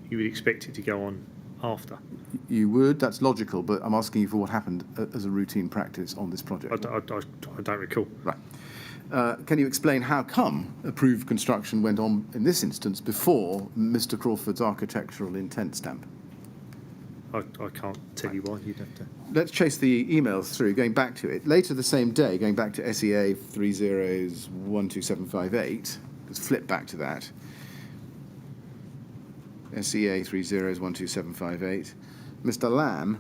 C: You would expect it to go on after.
B: You would. That's logical, but I'm asking you for what happened as a routine practice on this project.
C: I don't recall.
B: Right. Can you explain how come approved construction went on in this instance before Mr. Crawford's architectural intent stamp?
C: I can't tell you why. You'd have to.
B: Let's chase the emails through, going back to it. Later the same day, going back to SEA 30127758, let's flip back to that. SEA 30127758. Mr. Lamb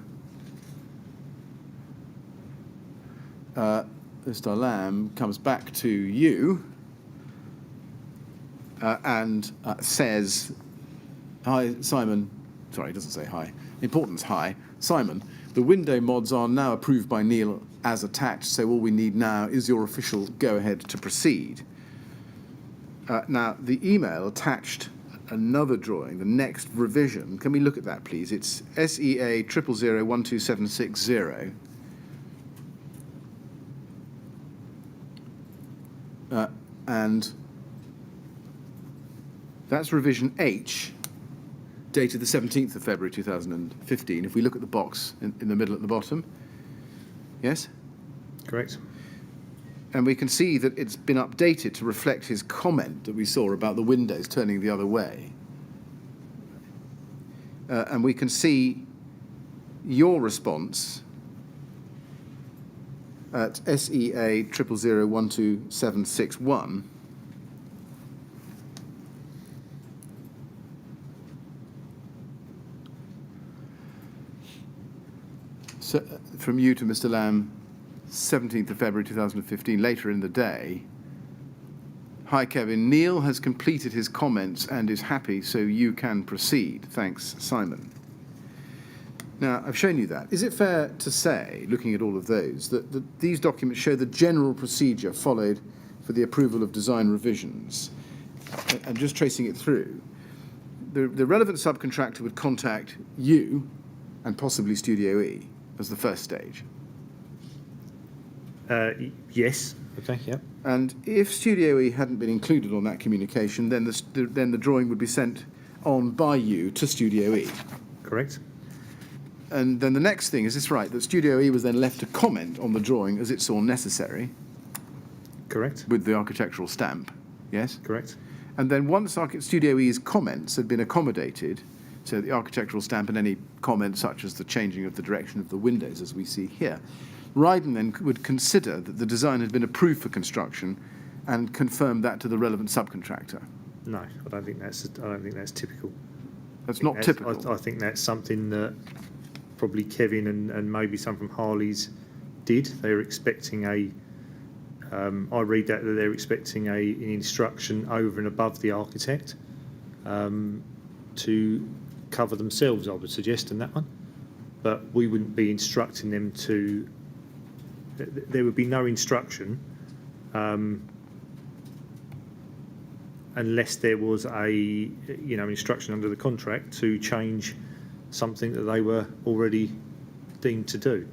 B: comes back to you and says, "Hi, Simon." Sorry, it doesn't say hi. Importance, hi. Simon, the window mods are now approved by Neil as attached, so all we need now is your official go-ahead to proceed. Now, the email attached another drawing, the next revision. Can we look at that, please? It's SEA 000-12760. And that's revision H, dated the 17th of February 2015. If we look at the box in the middle at the bottom. Yes?
C: Correct.
B: And we can see that it's been updated to reflect his comment that we saw about the windows turning the other way. And we can see your response at SEA 000-12761. So, from you to Mr. Lamb, 17th of February 2015, later in the day. Hi, Kevin. Neil has completed his comments and is happy, so you can proceed. Thanks, Simon. Now, I've shown you that. Is it fair to say, looking at all of those, that these documents show the general procedure followed for the approval of design revisions? And just tracing it through, the relevant subcontractor would contact you and possibly Studio E as the first stage.
C: Yes. Okay. Yeah.
B: And if Studio E hadn't been included on that communication, then the drawing would be sent on by you to Studio E.
C: Correct.
B: And then the next thing, is this right, that Studio E was then left to comment on the drawing as it saw necessary?
C: Correct.
B: With the architectural stamp, yes?
C: Correct.
B: And then once Studio E's comments had been accommodated, so the architectural stamp and any comments such as the changing of the direction of the windows as we see here, Ryden then would consider that the design had been approved for construction and confirm that to the relevant subcontractor.
C: No, I don't think that's typical.
B: That's not typical.
C: I think that's something that probably Kevin and maybe some from Harley's did. They were expecting I read that they're expecting an instruction over and above the architect to cover themselves, I would suggest, in that one. But we wouldn't be instructing them to. There would be no instruction unless there was a instruction under the contract to change something that they were already deemed to do.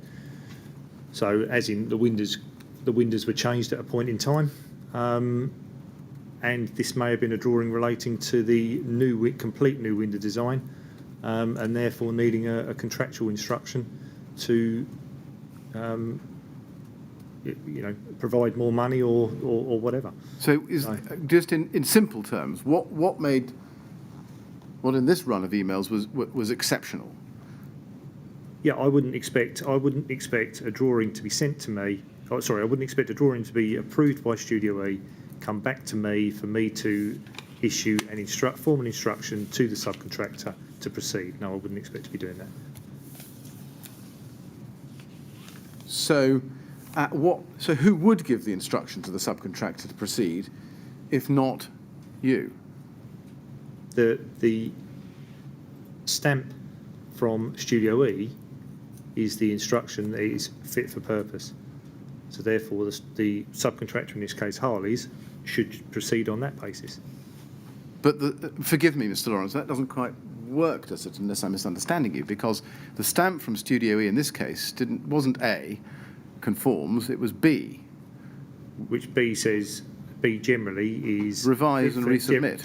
C: So, as in the windows were changed at a point in time, and this may have been a drawing relating to the complete new window design, and therefore needing a contractual instruction to provide more money or whatever.
B: So, just in simple terms, what made what in this run of emails was exceptional?
C: Yeah, I wouldn't expect a drawing to be sent to me. I wouldn't expect a drawing to be approved by Studio E, come back to me for me to issue an formal instruction to the subcontractor to proceed. No, I wouldn't expect to be doing that.
B: So, So who would give the instruction to the subcontractor to proceed, if not you?
C: The stamp from Studio E is the instruction that is fit for purpose. So therefore, the subcontractor, in this case Harley's, should proceed on that basis.
B: But forgive me, Mr. Lawrence, that doesn't quite work, does it, unless I'm misunderstanding you, because the stamp from Studio E in this case wasn't A, conforms, it was B.
C: Which B says, B generally is...
B: Revise and resubmit.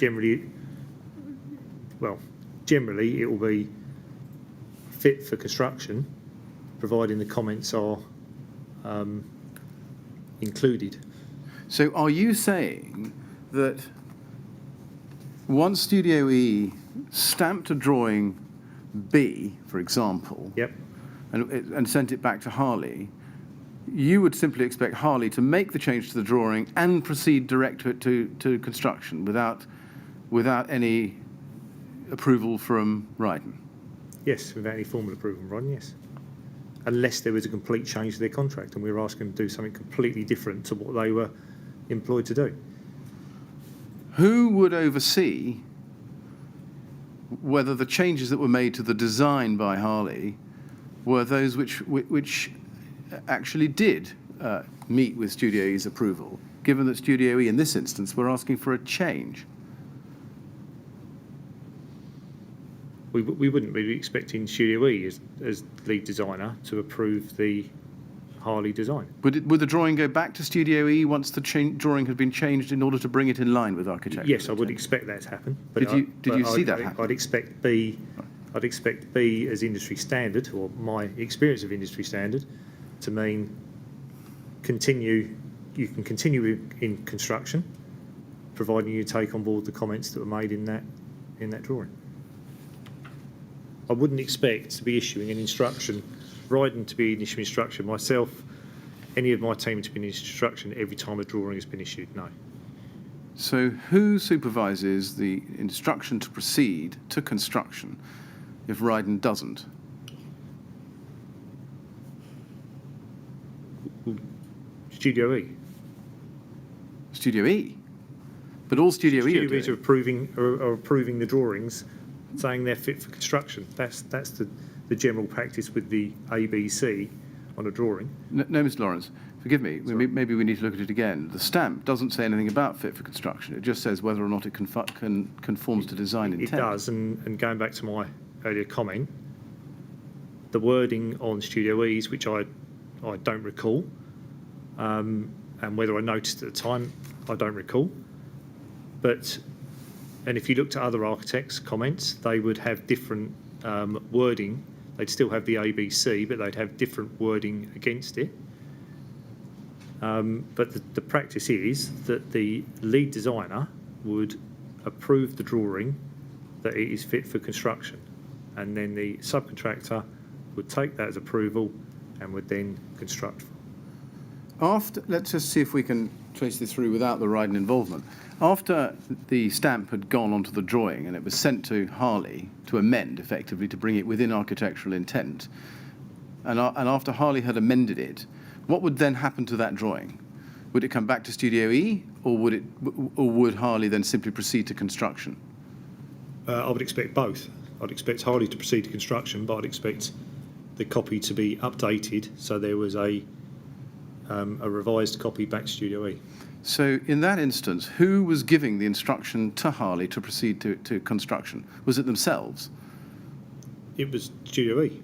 C: Generally it will be fit for construction, providing the comments are included.
B: So are you saying that once Studio E stamped a drawing B, for example,
C: yep,
B: and sent it back to Harley, you would simply expect Harley to make the change to the drawing and proceed direct to construction without any approval from Ryden?
C: Yes, without any formal approval from Ryden, yes. Unless there was a complete change to their contract and we were asking them to do something completely different to what they were employed to do.
B: Who would oversee whether the changes that were made to the design by Harley were those which actually did meet with Studio E's approval, given that Studio E in this instance were asking for a change?
C: we wouldn't be expecting Studio E as lead designer to approve the Harley design.
B: Would the drawing go back to Studio E once the drawing had been changed in order to bring it in line with architecture?
C: Yes, I would expect that to happen.
B: Did you see that happen?
C: I'd expect B as industry standard, or my experience of industry standard, to mean you can continue in construction, providing you take on board the comments that were made in that drawing. I wouldn't expect to be issuing an instruction, Ryden to be issuing instruction, myself, any of my team to be in instruction every time a drawing has been issued, no.
B: So who supervises the instruction to proceed to construction if Ryden doesn't?
C: Studio E.
B: Studio E? But all Studio E are
C: Studios
B: doing...
C: are approving the drawings, saying they're fit for construction. That's the general practice with the ABC on a drawing.
B: No, Mr. Lawrence, forgive me. Maybe we need to look at it again. The stamp doesn't say anything about fit for construction. It just says whether or not it conforms to design intent.
C: It does, and going back to my earlier comment, the wording on Studio E's, which I don't recall, and whether I noticed at the time, I don't recall. And if you looked at other architects' comments, they would have different wording. They'd still have the ABC, but they'd have different wording against it. But the practice is that the lead designer would approve the drawing that it is fit for construction, and then the subcontractor would take that as approval and would then construct.
B: Let's just see if we can trace this through without the Ryden involvement. After the stamp had gone onto the drawing and it was sent to Harley to amend, effectively, to bring it within architectural intent, and after Harley had amended it, what would then happen to that drawing? Would it come back to Studio E, or would Harley then simply proceed to construction?
C: I would expect both. I'd expect Harley to proceed to construction, but I'd expect the copy to be updated so there was a revised copy back to Studio E.
B: So in that instance, who was giving the instruction to Harley to proceed to construction? Was it themselves?
C: It was Studio E.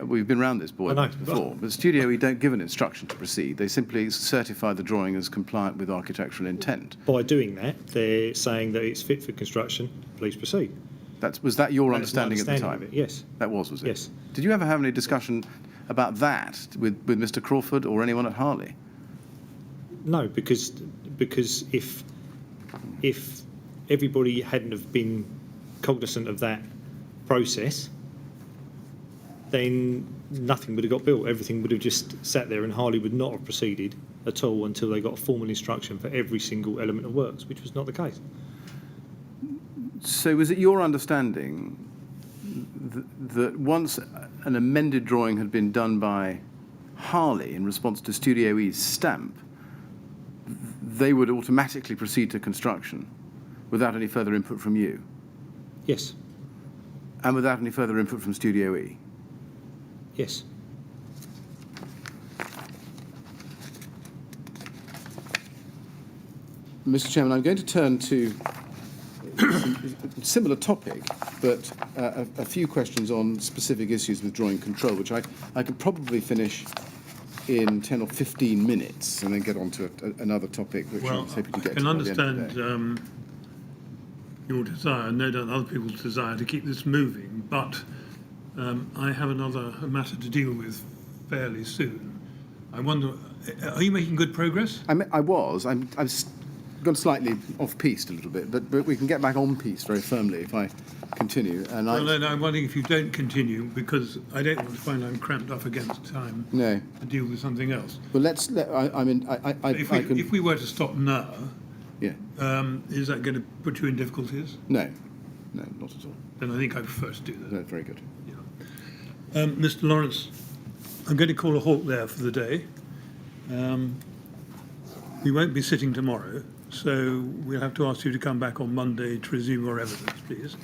B: We've been round this boy
C: I know.
B: before, but Studio E don't give an instruction to proceed. They simply certify the drawing as compliant with architectural intent.
C: By doing that, they're saying that it's fit for construction. Please proceed.
B: Was that your
C: That is my
B: understanding at the time?
C: of it, yes.
B: That was it?
C: Yes.
B: Did you ever have any discussion about that with Mr. Crawford or anyone at Harley?
C: No, because if everybody hadn't have been cognizant of that process, then nothing would have got built. Everything would have just sat there, and Harley would not have proceeded at all until they got a formal instruction for every single element of works, which was not the case.
B: So was it your understanding that once an amended drawing had been done by Harley in response to Studio E's stamp, they would automatically proceed to construction without any further input from you?
C: Yes.
B: And without any further input from Studio E?
C: Yes.
B: Mr. Chairman, I'm going to turn to a similar topic, but a few questions on specific issues with drawing control, which I could probably finish in 10 or 15 minutes and then get on to another topic, which I was hoping to get to.
A: I can
B: by the end of the day.
A: understand your desire, no doubt other people's desire to keep this moving, but I have another matter to deal with fairly soon. I wonder, are you making good progress?
B: I've gone slightly off-piste a little bit, but we can get back on-piste very firmly if I continue. And
A: No, I'm wondering if you don't continue, because I don't want to find I'm cramped up against time to deal with something else.
B: Well,
A: If we were to stop now,
B: yeah.
A: Is that going to put you in difficulties?
B: No, not at all.
A: Then I think I prefer to do that.
B: No, very good.
A: Yeah. Mr. Lawrence, I'm going to call a halt there for the day. We won't be sitting tomorrow, so we'll have to ask you to come back on Monday to resume your evidence, please.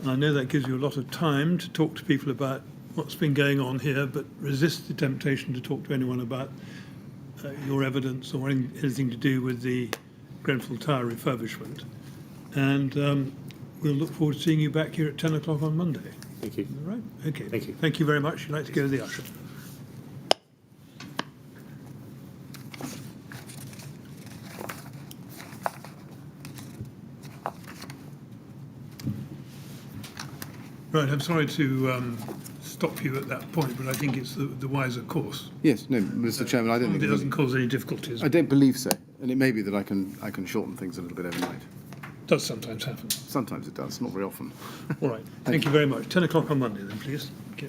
A: I know that gives you a lot of time to talk to people about what's been going on here, but resist the temptation to talk to anyone about your evidence or anything to do with the Grenfell Tower refurbishment. And we'll look forward to seeing you back here at 10 o'clock on Monday.
C: Thank you.
A: All right? Okay.
C: Thank you.
A: Thank you very much. You'd like to go to the usher. Right, I'm sorry to stop you at that point, but I think it's the wiser course.
B: Yes, no, Mr. Chairman, I don't think
A: It doesn't cause any difficulties.
B: I don't believe so, and it may be that I can shorten things a little bit overnight.
A: Does sometimes happen.
B: Sometimes it does, not very often.
A: All right. Thank you very much. 10 o'clock on Monday then, please. Okay.